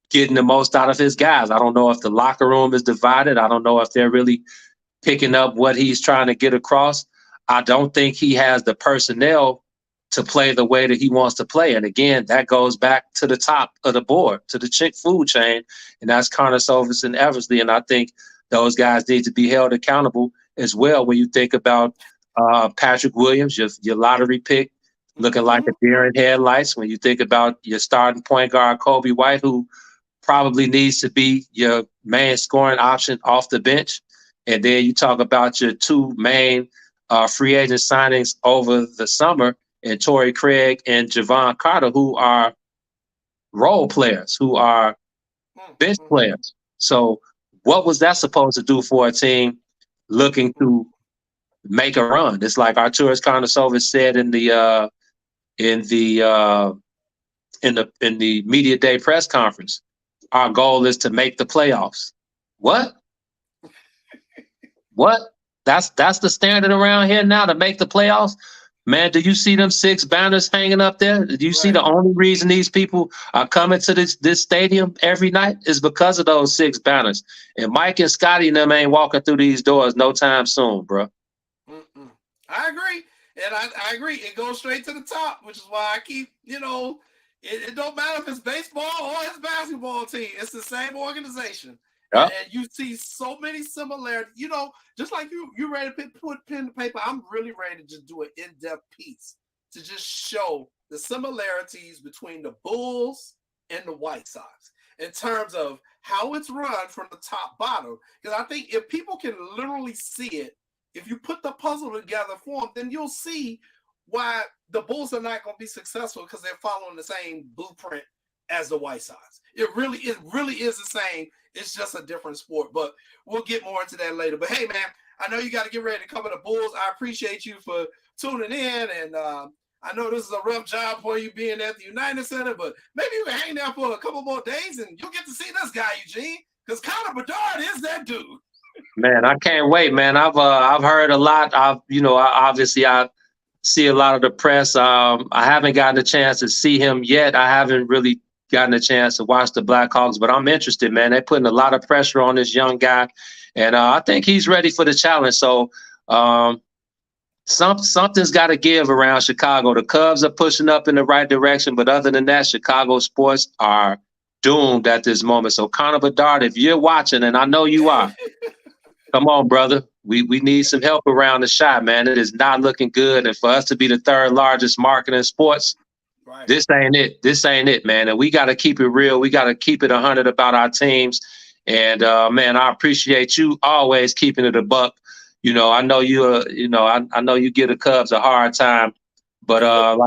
getting the most out of his guys. I don't know if the locker room is divided. I don't know if they're really picking up what he's trying to get across. I don't think he has the personnel to play the way that he wants to play. And again, that goes back to the top of the board, to the chick food chain, and that's Karnisovas and Eversley. And I think those guys need to be held accountable as well. When you think about Patrick Williams, your lottery pick, looking like a deer in headlights. When you think about your starting point guard, Kobe White, who probably needs to be your main scoring option off the bench. And then you talk about your two main free agent signings over the summer, and Torrey Craig and Javon Carter, who are role players, who are bench players. So what was that supposed to do for a team looking to make a run? It's like Arturas Karnisovas said in the media day press conference, our goal is to make the playoffs. What? That's the standard around here now, to make the playoffs? Man, do you see them 6 banners hanging up there? Do you see the only reason these people are coming to this stadium every night is because of those 6 banners? And Mike and Scotty and them ain't walking through these doors no time soon, bro. I agree. And I agree. It goes straight to the top, which is why I keep, it don't matter if it's baseball or it's basketball team. It's the same organization. Yep. And you see so many similarities. Just like you ready to put pen to paper, I'm really ready to just do an in-depth piece to just show the similarities between the Bulls and the White Sox in terms of how it's run from the top bottom. Because I think if people can literally see it, if you put the puzzle together for them, then you'll see why the Bulls are not going to be successful because they're following the same blueprint as the White Sox. It really is the same. It's just a different sport, but we'll get more into that later. But hey, man, I know you got to get ready to cover the Bulls. I appreciate you for tuning in, and I know this is a rough job for you being at the United Center, but maybe you can hang there for a couple more days, and you'll get to see this guy, Eugene, because Connor Bedard is that dude. Man, I can't wait, man. I've heard a lot. I see a lot of the press. I haven't gotten a chance to see him yet. I haven't really gotten a chance to watch the Blackhawks, but I'm interested, man. They're putting a lot of pressure on this young guy, and I think he's ready for the challenge. So something's got to give around Chicago. The Cubs are pushing up in the right direction, but other than that, Chicago sports are doomed at this moment. So Connor Bedard, if you're watching, and I know you are, come on, brother. We need some help around the shot, man. It is not looking good. And for us to be the 3rd largest market in sports, this ain't it. This ain't it, man. And we got to keep it real. We got to keep it 100 about our teams. And, man, I appreciate you always keeping it a buck. I know I know you give the Cubs a hard time, but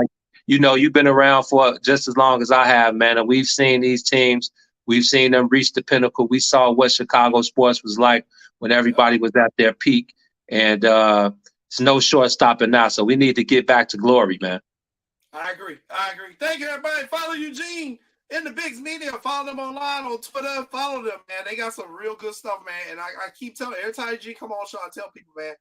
you've been around for just as long as I have, man. And we've seen these teams. We've seen them reach the pinnacle. We saw what Chicago sports was like when everybody was at their peak. And it's no short stopping now. So we need to get back to glory, man. I agree. Thank you, everybody. Follow Eugene in the Bigs Media. Follow them online on Twitter. Follow them, man. They got some real good stuff, man. And I keep telling every time Eugene come on show, I tell people, man,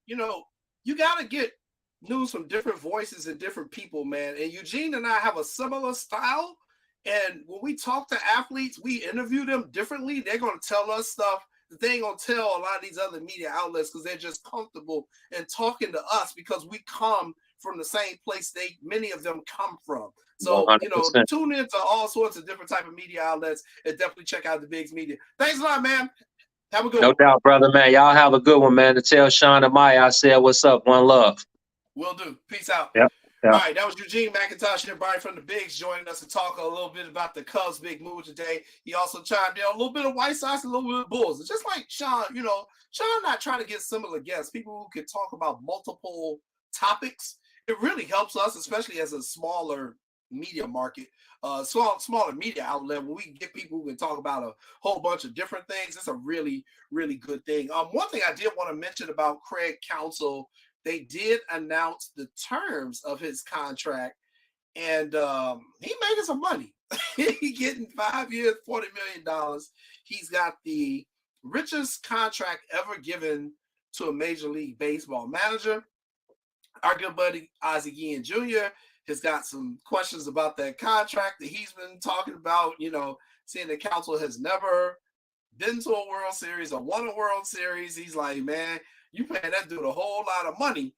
you got to get news from different voices and different people, man. And Eugene and I have a similar style. And when we talk to athletes, we interview them differently. They're going to tell us stuff that they ain't going to tell a lot of these other media outlets because they're just comfortable in talking to us because we come from the same place many of them come from. So, 100%. Tune in to all sorts of different type of media outlets and definitely check out the Bigs Media. Thanks a lot, man. Have a good one. No doubt, brother, man. Y'all have a good one, man. To tell Sean and Maya I said what's up. One love. Will do. Peace out. Yep. All right, that was Eugene McIntosh, everybody from the Bigs, joining us to talk a little bit about the Cubs' big move today. He also chimed in a little bit of White Sox, a little bit of Bulls. It's just like Sean, Sean not trying to get similar guests, people who can talk about multiple topics. It really helps us, especially as a smaller media market, smaller media outlet. When we get people who can talk about a whole bunch of different things, it's a really, really good thing. One thing I did want to mention about Craig Counsell, they did announce the terms of his contract, and he making some money. He getting 5 years, $40 million. He's got the richest contract ever given to a Major League Baseball manager. Our good buddy Ozzie Guillen Jr. has got some questions about that contract that he's been talking about, seeing that Counsell has never been to a World Series or won a World Series. He's like, man, you paying that dude a whole lot of money.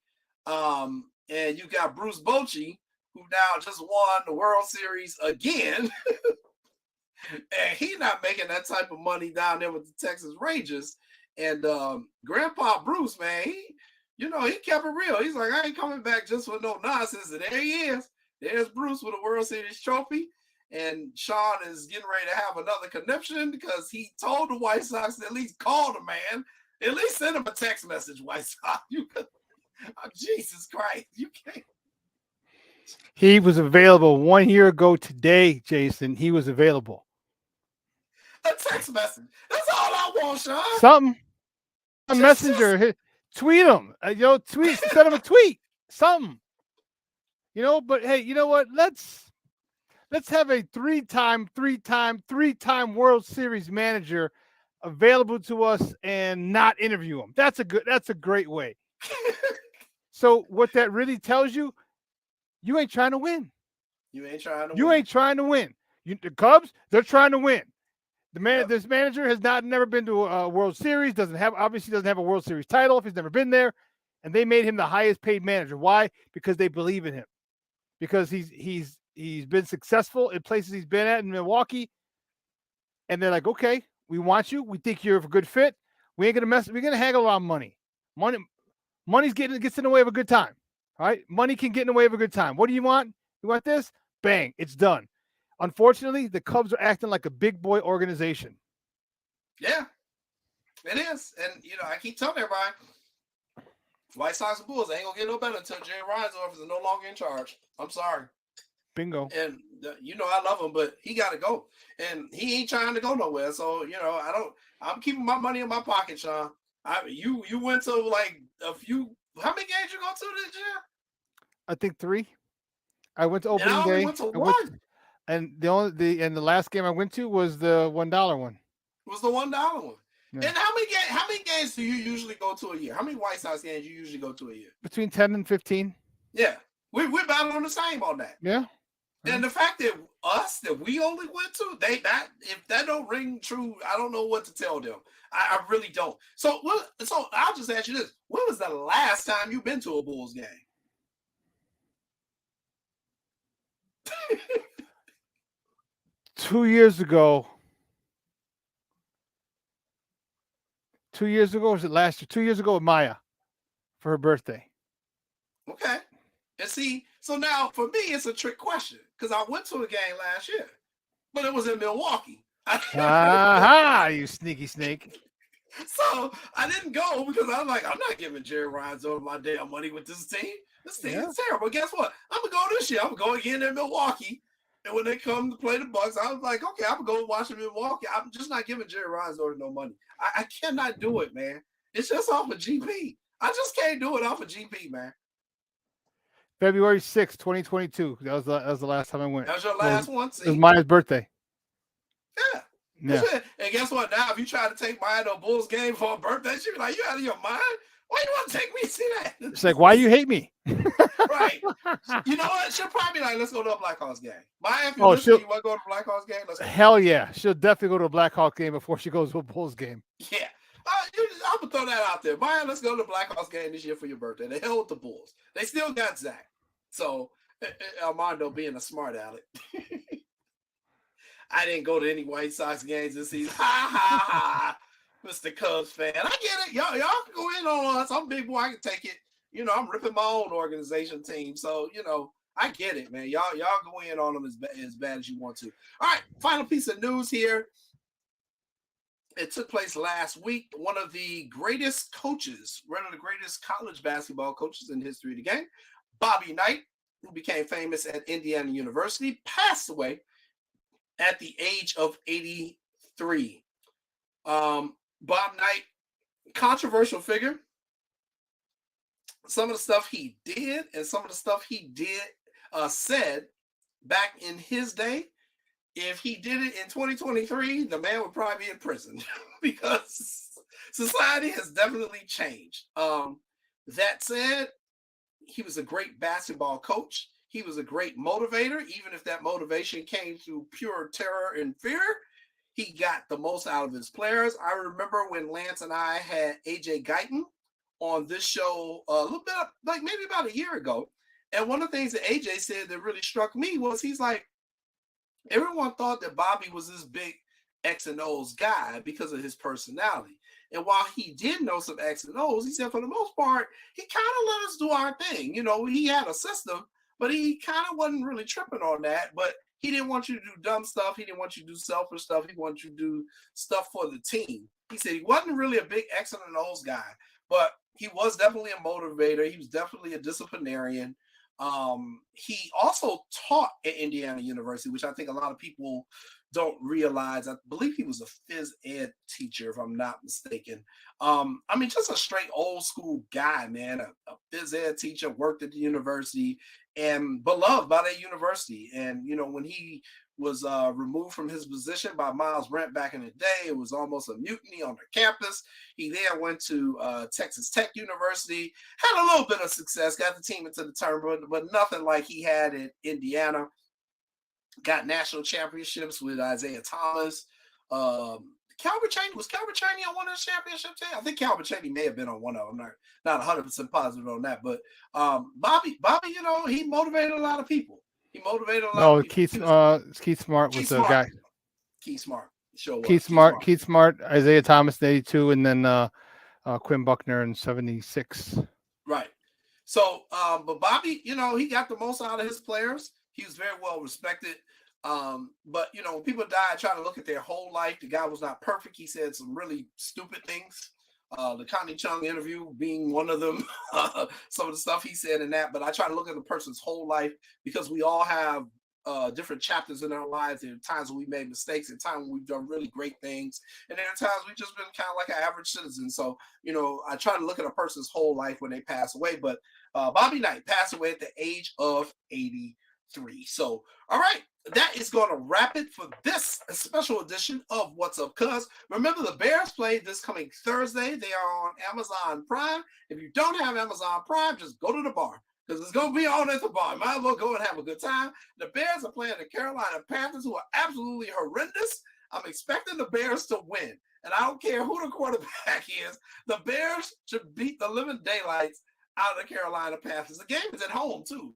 And you got Bruce Bochy, who now just won the World Series again. And he's not making that type of money down there with the Texas Rangers. And Grandpa Bruce, man, he kept it real. He's like, I ain't coming back just for no nonsense. And there he is. There's Bruce with a World Series trophy. And Sean is getting ready to have another conniption because he told the White Sox to at least call the man. At least send him a text message, White Sox. Jesus Christ, you can't. He was available 1 year ago today, Jason. He was available. A text message. That's all I want, Sean. Something. A messenger. Tweet him. Send him a tweet. Something. But hey, you know what? Let's have a three-time World Series manager available to us and not interview him. That's a great way. So what that really tells you, you ain't trying to win. You ain't trying to You win. ain't trying to win. The Cubs, they're trying to win. Yep. This manager has never been to a World Series. Doesn't have a World Series title if he's never been there, and they made him the highest paid manager. Why? Because they believe in him. Because he's been successful in places he's been at in Milwaukee, and they're like, okay, we want you. We think you're a good fit. We ain't gonna mess. We're gonna haggle around money. Money gets in the way of a good time. All right, money can get in the way of a good time. What do you want? You want this? Bang! It's done. Unfortunately, the Cubs are acting like a big boy organization. Yeah, it is. And, I keep telling everybody, White Sox and Bulls ain't going to get no better until Jerry Reinsdorf is no longer in charge. I'm sorry. Bingo. And, I love him, but he got to go. And he ain't trying to go nowhere. So, I'm keeping my money in my pocket, Sean. You went to like a few, how many games you go to this year? I think 3. I went to opening I only day. went to one. And the last game I went to was the $1 one. It was the $1 one. Yeah. And how many games do you usually go to a year? How many White Sox games you usually go to a year? Between 10 and 15. Yeah. We're battling the same on that. Yeah. And the fact that we only went to, if that don't ring true, I don't know what to tell them. I really don't. So I'll just ask you this. When was the last time you've been to a Bulls game? 2 years ago. 2 years ago, was it last year? 2 years ago with Maya for her birthday. Okay. And see, so now for me, it's a trick question because I went to a game last year, but it was in Milwaukee. Aha, you sneaky snake. So I didn't go because I'm like, I'm not giving Jerry Reinsdorf my damn money with this team. This team is terrible. But guess what? I'm going to go this year. I'm going to go again in Milwaukee. And when they come to play the Bucks, I was like, okay, I'm going to watch them in Milwaukee. I'm just not giving Jerry Reinsdorf no money. I cannot do it, man. It's just off of GP. I just can't do it off of GP, man. February 6th, 2022. That was the last time I went. That was your last one? See? It was Maya's birthday. Yeah. Yeah. And guess what? Now, if you try to take Maya to a Bulls game for her birthday, she'll be like, you out of your mind? Why you want to take me to see that? It's like, why you hate me? Right. You know what? She'll probably be like, let's go to a Blackhawks game. Maya, if you want to go to a Blackhawks game, let's go. Hell yeah. She'll definitely go to a Blackhawks game before she goes to a Bulls game. Yeah. I'm going to throw that out there. Maya, let's go to the Blackhawks game this year for your birthday. The hell with the Bulls. They still got Zach. So, Armando being a smart aleck. I didn't go to any White Sox games this season. Ha, ha, ha. Mr. Cubs fan. I get it. Y'all can go in on us. I'm a big boy. I can take it. I'm ripping my own organization team. So, I get it, man. Y'all go in on them as bad as you want to. All right. Final piece of news here. It took place last week. One of the greatest coaches, one of the greatest college basketball coaches in the history of the game, Bobby Knight, who became famous at Indiana University, passed away at the age of 83. Bob Knight, controversial figure. Some of the stuff he did and some of the stuff he said back in his day, if he did it in 2023, the man would probably be in prison because society has definitely changed. That said, he was a great basketball coach. He was a great motivator, even if that motivation came through pure terror and fear. He got the most out of his players. I remember when Lance and I had AJ Guyton on this show a little bit, like maybe about a year ago. And one of the things that AJ said that really struck me was he's like, everyone thought that Bobby was this big X and O's guy because of his personality. And while he did know some X and O's, he said for the most part, he kind of let us do our thing. He had a system, but he kind of wasn't really tripping on that. But he didn't want you to do dumb stuff. He didn't want you to do selfish stuff. He wanted you to do stuff for the team. He said he wasn't really a big X and O's guy, but he was definitely a motivator. He was definitely a disciplinarian. He also taught at Indiana University, which I think a lot of people don't realize. I believe he was a phys ed teacher, if I'm not mistaken. Just a straight old school guy, man, a phys ed teacher, worked at the university and beloved by that university. And, when he was removed from his position by Miles Brent back in the day. It was almost a mutiny on their campus. He then went to Texas Tech University, had a little bit of success, got the team into the tournament, but nothing like he had in Indiana. Got national championships with Isaiah Thomas. Calvin Chaney, was Calvin Chaney on one of the championships? I think Calvin Chaney may have been on one of them. I'm not 100% positive on that. But Bobby, you know, he motivated a lot of people. He motivated a lot of people. Keith Smart was the guy. Keith Smart. Keith Smart, Isaiah Thomas in 82, and then Quinn Buckner in 76. Right. So, but Bobby, you know, he got the most out of his players. He was very well respected. But you know, when people die trying to look at their whole life, the guy was not perfect. He said some really stupid things. The Connie Chung interview being one of them, some of the stuff he said in that. But I try to look at the person's whole life because we all have different chapters in our lives. There are times when we made mistakes, and times when we've done really great things, and there are times we've just been kind of like an average citizen. So, you know, I try to look at a person's whole life when they pass away. But Bobby Knight passed away at the age of 83. So, all right, that is going to wrap it for this special edition of What's Up Cuz. Remember, the Bears play this coming Thursday. They are on Amazon Prime. If you don't have Amazon Prime, just go to the bar because it's going to be on at the bar. Might as well go and have a good time. The Bears are playing the Carolina Panthers, who are absolutely horrendous. I'm expecting the Bears to win, and I don't care who the quarterback is. The Bears should beat the living daylights out of the Carolina Panthers. The game is at home, too.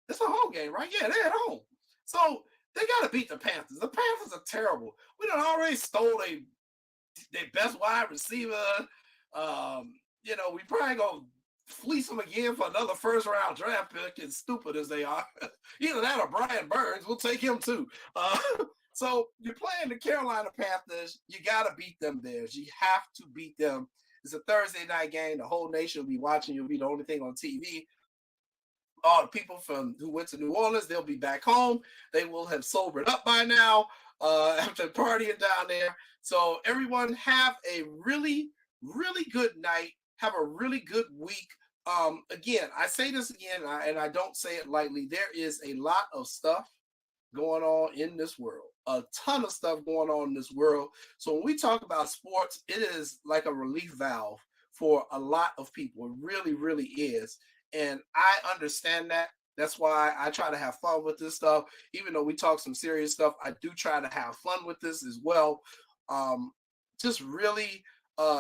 It's a home game, right? Yeah, they're at home. So they got to beat the Panthers. The Panthers are terrible. We done already stole their best wide receiver. You know, we probably going to fleece them again for another first-round draft pick, as stupid as they are. Either that or Brian Burns. We'll take him, too. So you're playing the Carolina Panthers. You got to beat them there. You have to beat them. It's a Thursday night game. The whole nation will be watching. You'll be the only thing on TV. All the people who went to New Orleans, they'll be back home. They will have sobered up by now after partying down there. So everyone have a really, really good night. Have a really good week. Again, I say this again, and I don't say it lightly. There is a lot of stuff going on in this world. A ton of stuff going on in this world. So when we talk about sports, it is like a relief valve for a lot of people. It really, really is. And I understand that. That's why I try to have fun with this stuff. Even though we talk some serious stuff, I do try to have fun with this as well. Just really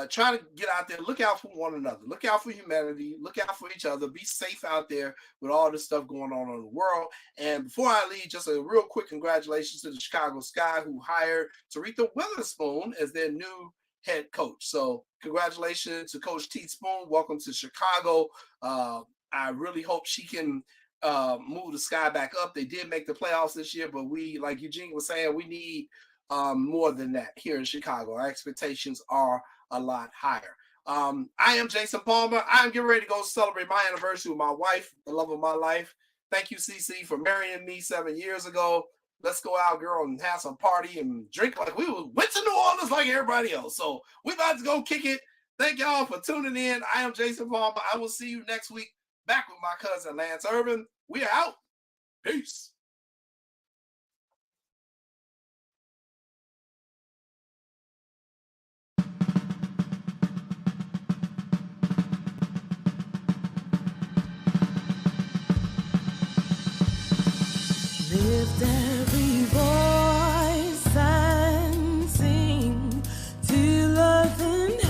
try to get out there. Look out for one another. Look out for humanity. Look out for each other. Be safe out there with all this stuff going on in the world. And before I leave, just a real quick congratulations to the Chicago Sky, who hired Taretha Witherspoon as their new head coach. So congratulations to Coach Teaspoon. Welcome to Chicago. I really hope she can move the Sky back up. They did make the playoffs this year, but we, like Eugene was saying, we need more than that here in Chicago. Our expectations are a lot higher. I am Jason Palmer. I'm getting ready to go celebrate my anniversary with my wife, the love of my life. Thank you, CC, for marrying me 7 years ago. Let's go out, girl, and have some party and drink like we went to New Orleans like everybody else. So we about to go kick it. Thank y'all for tuning in. I am Jason Palmer. I will see you next week. Back with my cousin Lance Irvin. We are out. Peace. Lift every voice and sing till earth and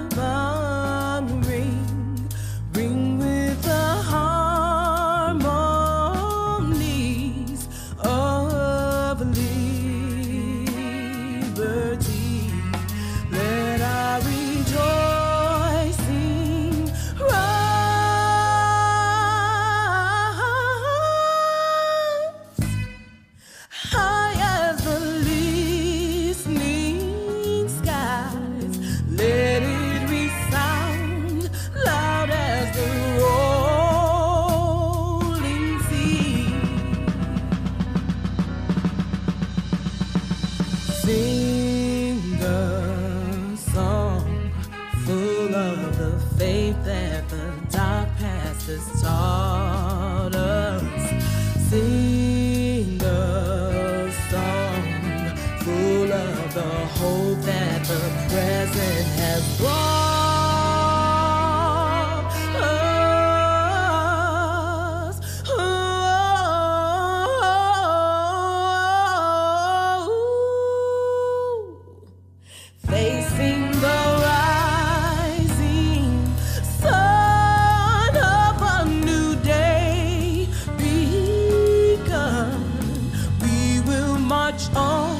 heaven ring with the harmonies of liberty. Let our rejoicing high as the listening skies. Let it resound loud as the rolling sea. Sing a song full of the faith that the dark past has taught us. Sing a the hope that the present has brought us. Facing the rising sun of a new day begun, we will march on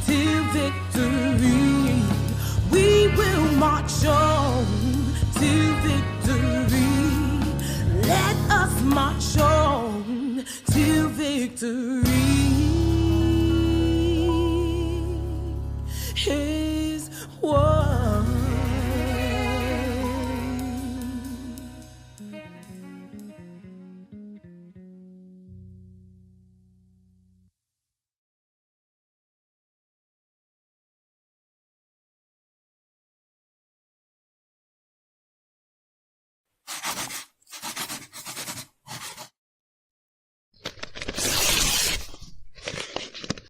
to victory. We will march on to victory. Let us march on to victory.